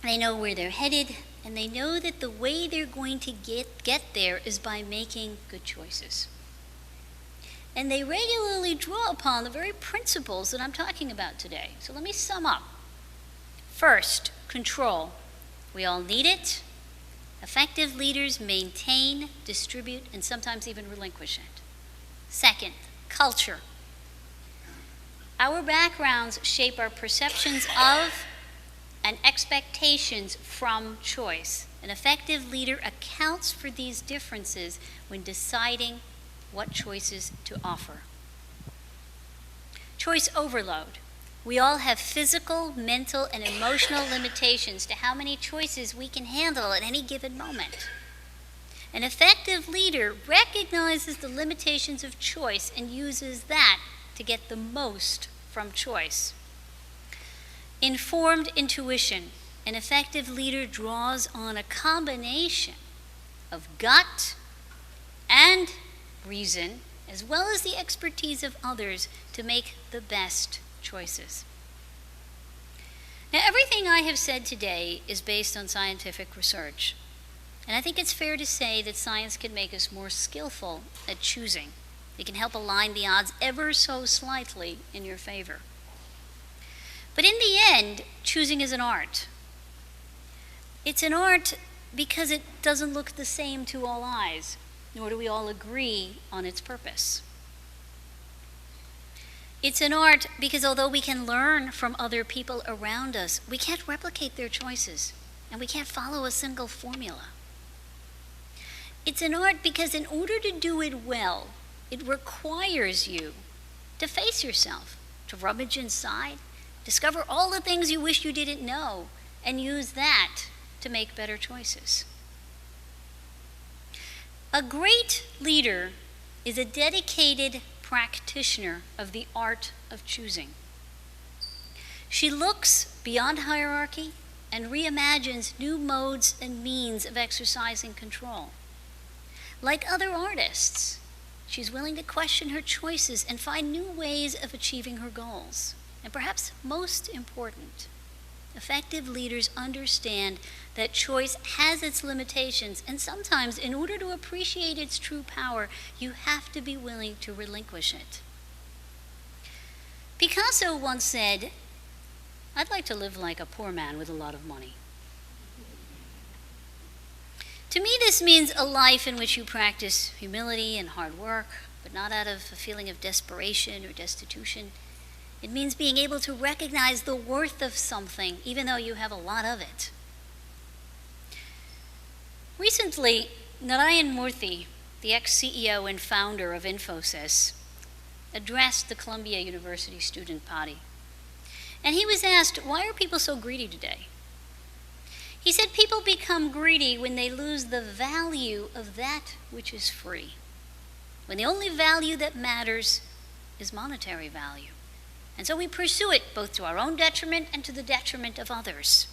They know where they're headed, and they know that the way they're going to get there is by making good choices. And they regularly draw upon the very principles that I'm talking about today. So let me sum up. First, control. We all need it. Effective leaders maintain, distribute, and sometimes even relinquish it. Second, culture. Our backgrounds shape our perceptions of and expectations from choice. An effective leader accounts for these differences when deciding what choices to offer. Choice overload. We all have physical, mental, and emotional limitations to how many choices we can handle at any given moment. An effective leader recognizes the limitations of choice and uses that to get the most from choice. Informed intuition. An effective leader draws on a combination of gut and reason as well as the expertise of others to make the best choices. Now, everything I have said today is based on scientific research, and I think it's fair to say that science can make us more skillful at choosing. It can help align the odds ever so slightly in your favor. But in the end, choosing is an art. It's an art because it doesn't look the same to all eyes, nor do we all agree on its purpose. It's an art because although we can learn from other people around us, we can't replicate their choices, and we can't follow a single formula. It's an art because in order to do it well, it requires you to face yourself, to rummage inside, discover all the things you wish you didn't know, and use that to make better choices. A great leader is a dedicated practitioner of the art of choosing. She looks beyond hierarchy and reimagines new modes and means of exercising control. Like other artists, she's willing to question her choices and find new ways of achieving her goals. And perhaps most important, effective leaders understand that choice has its limitations, and sometimes, in order to appreciate its true power, you have to be willing to relinquish it. Picasso once said, "I'd like to live like a poor man with a lot of money." To me, this means a life in which you practice humility and hard work, but not out of a feeling of desperation or destitution. It means being able to recognize the worth of something, even though you have a lot of it. Recently, Narayan Murthy, the ex-CEO and founder of Infosys, addressed the Columbia University student body. And he was asked, why are people so greedy today? He said people become greedy when they lose the value of that which is free, when the only value that matters is monetary value. And so we pursue it both to our own detriment and to the detriment of others.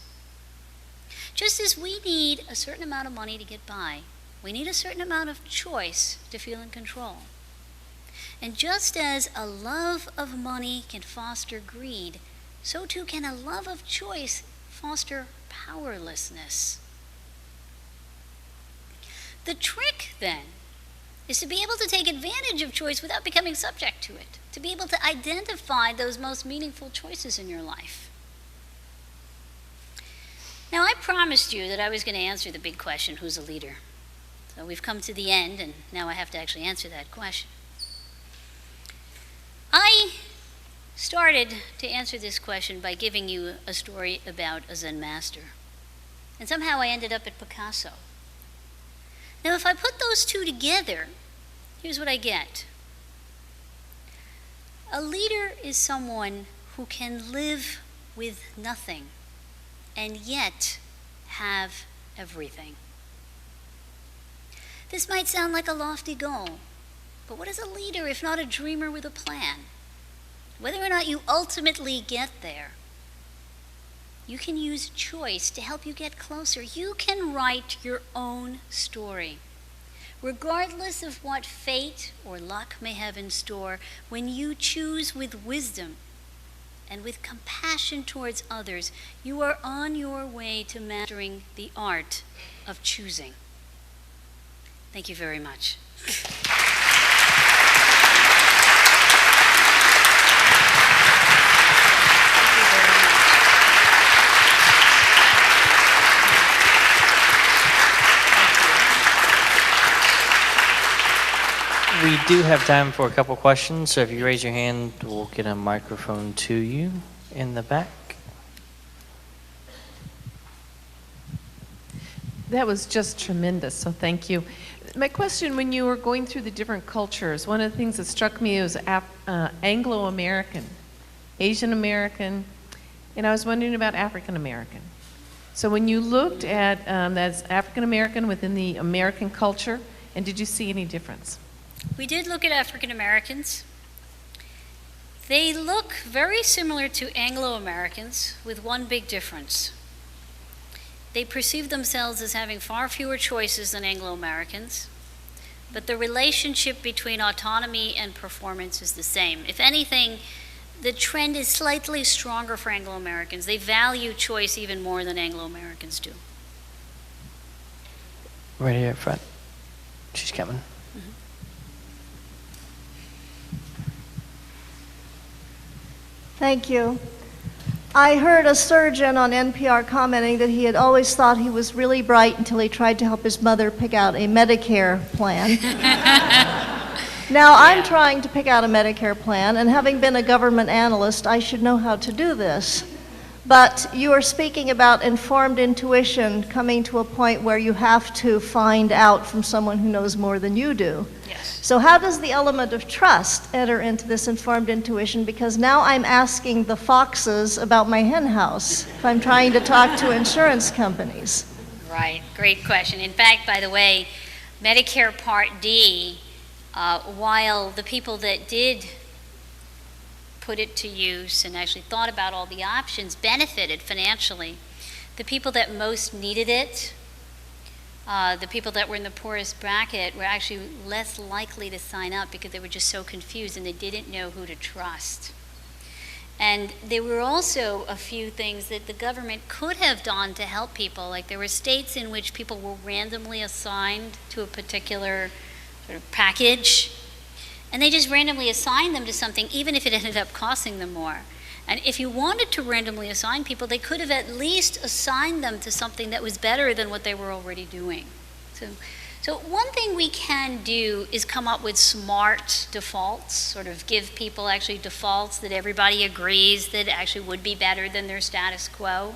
Just as we need a certain amount of money to get by, we need a certain amount of choice to feel in control. And just as a love of money can foster greed, so too can a love of choice foster powerlessness. The trick, then, is to be able to take advantage of choice without becoming subject to it, to be able to identify those most meaningful choices in your life. Now, I promised you that I was going to answer the big question, who's a leader? So we've come to the end, and now I have to actually answer that question. I started to answer this question by giving you a story about a Zen master. And somehow I ended up at Picasso. Now, if I put those two together, here's what I get. A leader is someone who can live with nothing and yet have everything. This might sound like a lofty goal, but what is a leader if not a dreamer with a plan? Whether or not you ultimately get there, you can use choice to help you get closer. You can write your own story. Regardless of what fate or luck may have in store, when you choose with wisdom and with compassion towards others, you are on your way to mastering the art of choosing. Thank you very much. We do have time for a couple questions, so if you raise your hand, we'll get a microphone to you in the back. That was just tremendous, so thank you. My question, when you were going through the different cultures, one of the things that struck me was Anglo-American, Asian American, and I was wondering about African American. So when you looked at that's African American within the American culture, and did you see any difference? We did look at African Americans. They look very similar to Anglo-Americans with one big difference. They perceive themselves as having far fewer choices than Anglo-Americans. but the relationship between autonomy and performance is the same. If anything, the trend is slightly stronger for Anglo-Americans. They value choice even more than Anglo-Americans do. Right here up front. She's coming. Thank you. I heard a surgeon on NPR commenting that he had always thought he was really bright until he tried to help his mother pick out a Medicare plan. Now, I'm trying to pick out a Medicare plan, and having been a government analyst, I should know how to do this. But you are speaking about informed intuition coming to a point where you have to find out from someone who knows more than you do. Yes. So how does the element of trust enter into this informed intuition? Because now I'm asking the foxes about my hen house if I'm trying to talk to insurance companies. Right, great question. In fact, by the way, Medicare Part D, while the people that did put it to use and actually thought about all the options benefited financially, the people that most needed it, the people that were in the poorest bracket, were actually less likely to sign up because they were just so confused and they didn't know who to trust. And there were also a few things that the government could have done to help people. Like there were states in which people were randomly assigned to a particular sort of package, and they just randomly assigned them to something, even if it ended up costing them more. And if you wanted to randomly assign people, they could have at least assigned them to something that was better than what they were already doing. So one thing we can do is come up with smart defaults, sort of give people actually defaults that everybody agrees that actually would be better than their status quo.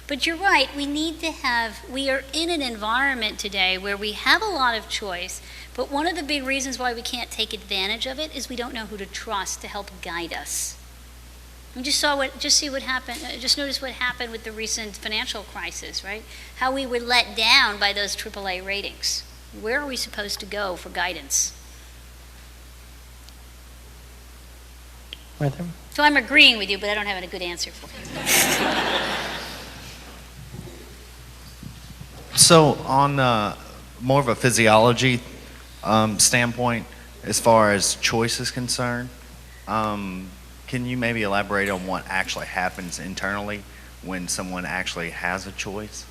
But you're right, we are in an environment today where we have a lot of choice, but one of the big reasons why we can't take advantage of it is we don't know who to trust to help guide us. And just notice what happened with the recent financial crisis, right? How we were let down by those AAA ratings. Where are we supposed to go for guidance? Right there. So I'm agreeing with you, but I don't have a good answer for you. So on more of a physiology standpoint, as far as choice is concerned, can you maybe elaborate on what actually happens internally when someone actually has a choice?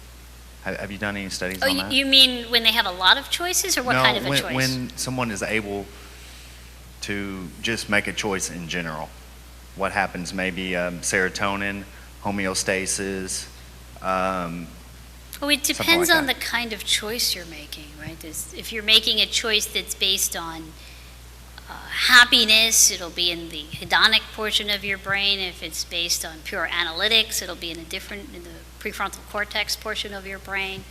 Have you done any studies on that? You mean when they have a lot of choices, or what kind of a choice? When someone is able to just make a choice in general, what happens? Maybe serotonin, homeostasis. Well, it depends on the kind of choice you're making, right? If you're making a choice that's based on happiness, it'll be in the hedonic portion of your brain. If it's based on pure analytics, it'll be in the prefrontal cortex portion of your brain.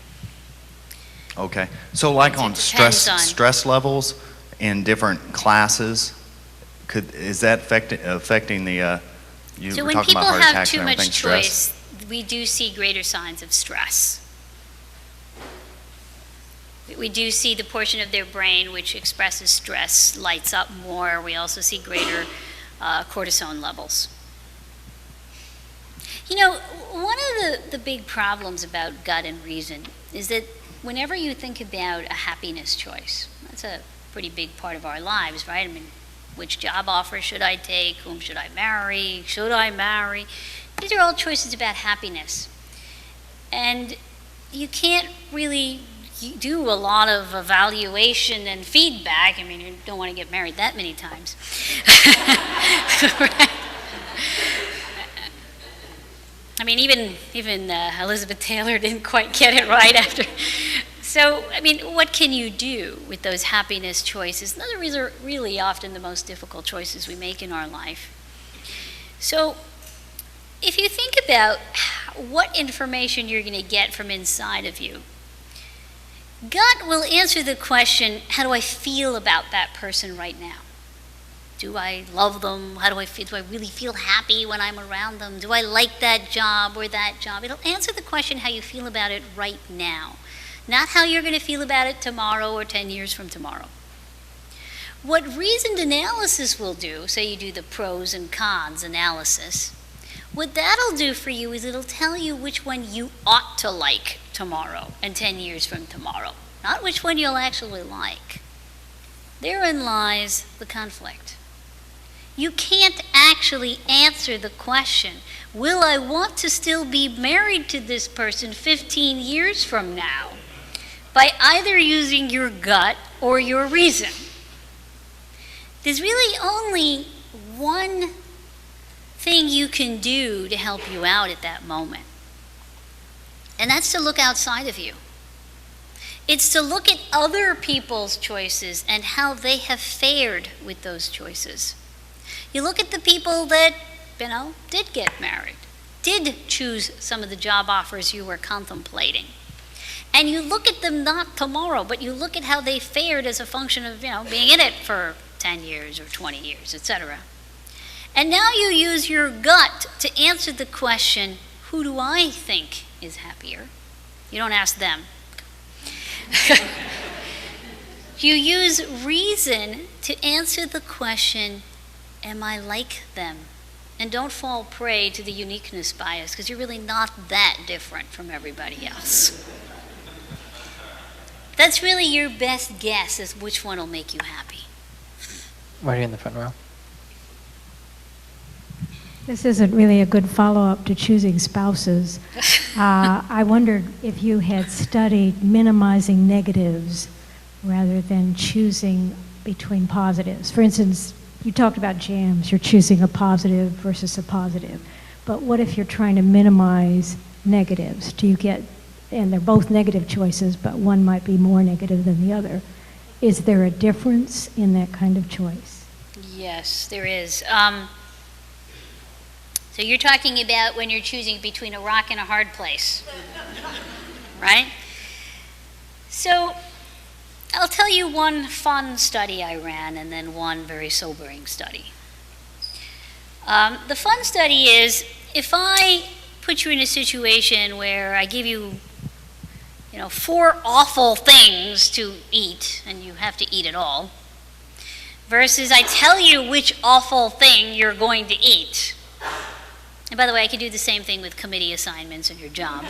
Okay, so like on depends on stress levels in different classes, is that affecting the? You So were when talking people about heart have attacks too and everything, much stress. choice, we do see greater signs of stress. We do see the portion of their brain which expresses stress lights up more. We also see greater cortisone levels. You know, one of the big problems about gut and reason is that whenever you think about a happiness choice, that's a pretty big part of our lives, right? I mean, which job offer should I take? Whom should I marry? Should I marry? These are all choices about happiness. And you can't really do a lot of evaluation and feedback. I mean, you don't want to get married that many times. Right? I mean, even Elizabeth Taylor didn't quite get it right after. So, I mean, what can you do with those happiness choices? Those are really often the most difficult choices we make in our life. So, if you think about what information you're going to get from inside of you, gut will answer the question, how do I feel about that person right now? Do I love them? How do I feel? Do I really feel happy when I'm around them? Do I like that job or that job? It'll answer the question how you feel about it right now, not how you're going to feel about it tomorrow or 10 years from tomorrow. What reasoned analysis will do, say you do the pros and cons analysis, what that'll do for you is it'll tell you which one you ought to like tomorrow and 10 years from tomorrow, not which one you'll actually like. Therein lies the conflict. You can't actually answer the question, will I want to still be married to this person 15 years from now? By either using your gut or your reason. There's really only one thing you can do to help you out at that moment. And that's to look outside of you. It's to look at other people's choices and how they have fared with those choices. You look at the people that, did get married, did choose some of the job offers you were contemplating. And you look at them not tomorrow, but you look at how they fared as a function of, being in it for 10 years or 20 years, etc. And now you use your gut to answer the question, who do I think is happier? You don't ask them. You use reason to answer the question, am I like them? And don't fall prey to the uniqueness bias, because you're really not that different from everybody else. That's really your best guess as which one will make you happy. Right here in the front row. This isn't really a good follow-up to choosing spouses. I wondered if you had studied minimizing negatives rather than choosing between positives. For instance, you talked about jams. You're choosing a positive versus a positive. But what if you're trying to minimize negatives? Do you get, and they're both negative choices, but one might be more negative than the other. Is there a difference in that kind of choice? Yes, there is. So you're talking about when you're choosing between a rock and a hard place, right? So I'll tell you one fun study I ran and then one very sobering study. The fun study is if I put you in a situation where I give you, 4 awful things to eat and you have to eat it all, versus I tell you which awful thing you're going to eat. And by the way, I could do the same thing with committee assignments in your job.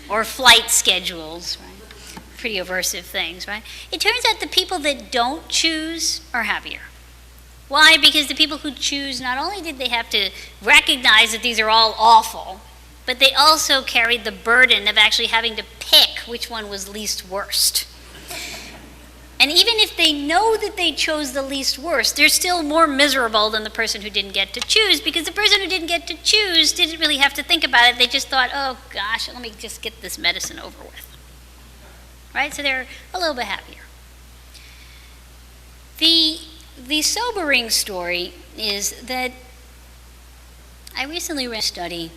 Or flight schedules, right? Pretty aversive things, right? It turns out the people that don't choose are happier. Why? Because the people who choose, not only did they have to recognize that these are all awful, but they also carried the burden of actually having to pick which one was least worst. And even if they know that they chose the least worst, they're still more miserable than the person who didn't get to choose, because the person who didn't get to choose didn't really have to think about it. They just thought, oh gosh, let me just get this medicine over with. Right? So they're a little bit happier. The sobering story is that I recently read a study.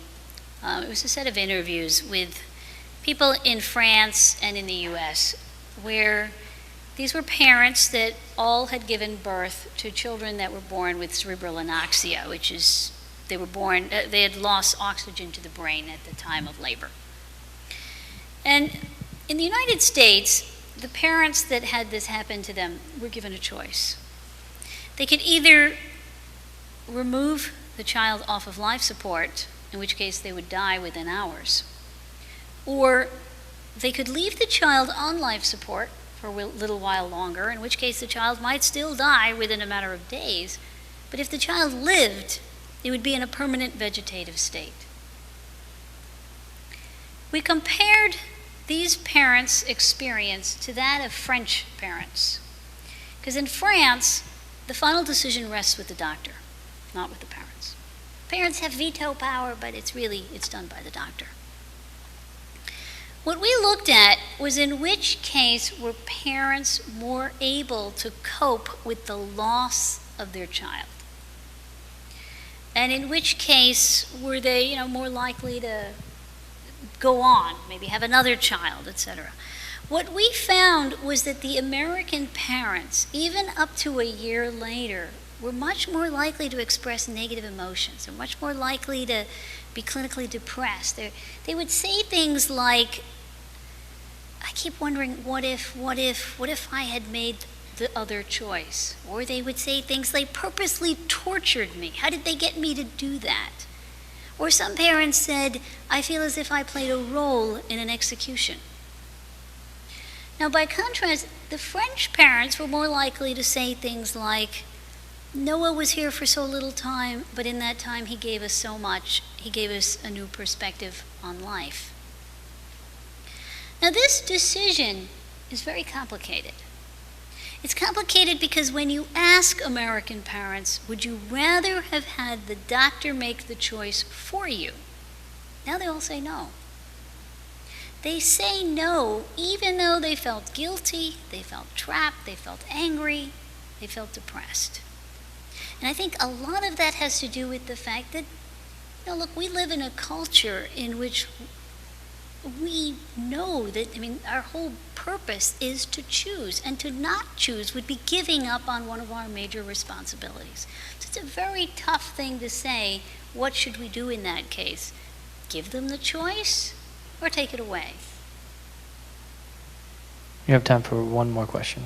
It was a set of interviews with people in France and in the US where these were parents that all had given birth to children that were born with cerebral anoxia, which is they had lost oxygen to the brain at the time of labor. And in the United States, the parents that had this happen to them were given a choice. They could either remove the child off of life support, in which case they would die within hours, or they could leave the child on life support for a little while longer, in which case the child might still die within a matter of days, but if the child lived, it would be in a permanent vegetative state. We compared these parents' experience to that of French parents, because in France, the final decision rests with the doctor, not with the parents. Parents have veto power, but it's done by the doctor. What we looked at was in which case were parents more able to cope with the loss of their child, and in which case were they, more likely to go on, maybe have another child, etc. What we found was that the American parents, even up to a year later, were much more likely to express negative emotions. They're much more likely to be clinically depressed. They would say things like, I keep wondering, what if I had made the other choice? Or they would say things like, purposely tortured me. How did they get me to do that? Or some parents said, I feel as if I played a role in an execution. Now, by contrast, the French parents were more likely to say things like, Noah was here for so little time, but in that time he gave us so much. He gave us a new perspective on life. Now, this decision is very complicated. It's complicated because when you ask American parents, would you rather have had the doctor make the choice for you? Now they all say no. They say no even though they felt guilty, they felt trapped, they felt angry, they felt depressed. And I think a lot of that has to do with the fact that, look, we live in a culture in which we know that, our whole purpose is to choose, and to not choose would be giving up on one of our major responsibilities. So it's a very tough thing to say, what should we do in that case? Give them the choice or take it away? You have time for one more question.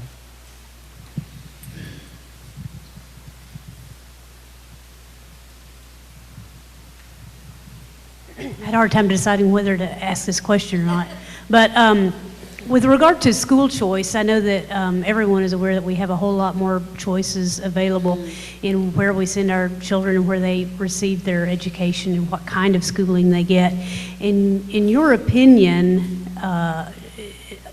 I had a hard time deciding whether to ask this question or not. But with regard to school choice, I know that everyone is aware that we have a whole lot more choices available in where we send our children and where they receive their education and what kind of schooling they get. In your opinion,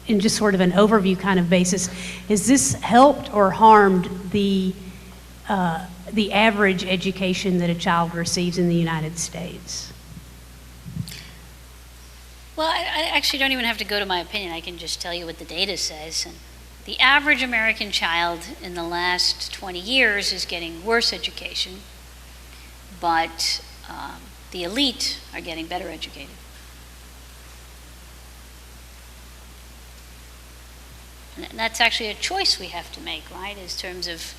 in just sort of an overview kind of basis, has this helped or harmed the average education that a child receives in the United States? Well, I actually don't even have to go to my opinion. I can just tell you what the data says. And the average American child in the last 20 years is getting worse education, but the elite are getting better educated. And that's actually a choice we have to make, right, in terms of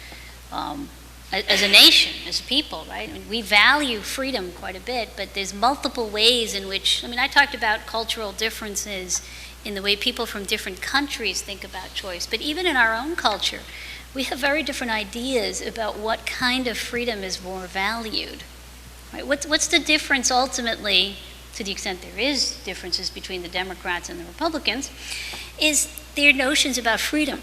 as a nation, as a people, right? We value freedom quite a bit, but there's multiple ways in which, I talked about cultural differences in the way people from different countries think about choice, but even in our own culture, we have very different ideas about what kind of freedom is more valued. Right? What's the difference ultimately, to the extent there is differences between the Democrats and the Republicans, is their notions about freedom.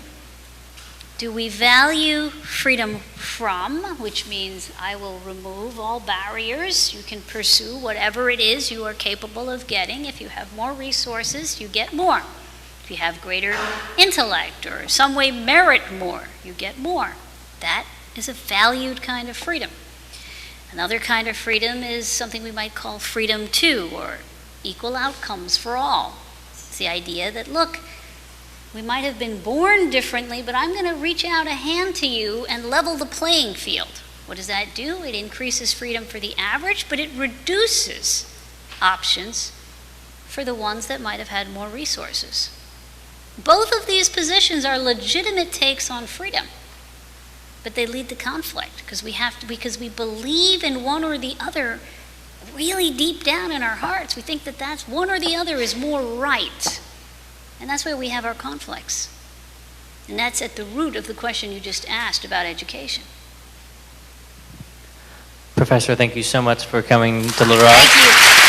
Do we value freedom from, which means I will remove all barriers, you can pursue whatever it is you are capable of getting. If you have more resources, you get more. If you have greater intellect or some way merit more, you get more. That is a valued kind of freedom. Another kind of freedom is something we might call freedom to, or equal outcomes for all. It's the idea that, look, we might have been born differently, but I'm going to reach out a hand to you and level the playing field. What does that do? It increases freedom for the average, but it reduces options for the ones that might have had more resources. Both of these positions are legitimate takes on freedom, but they lead to conflict because we believe in one or the other really deep down in our hearts. We think that that's one or the other is more right. And that's where we have our conflicts. And that's at the root of the question you just asked about education. Professor, thank you so much for coming to Little Rock. Thank you.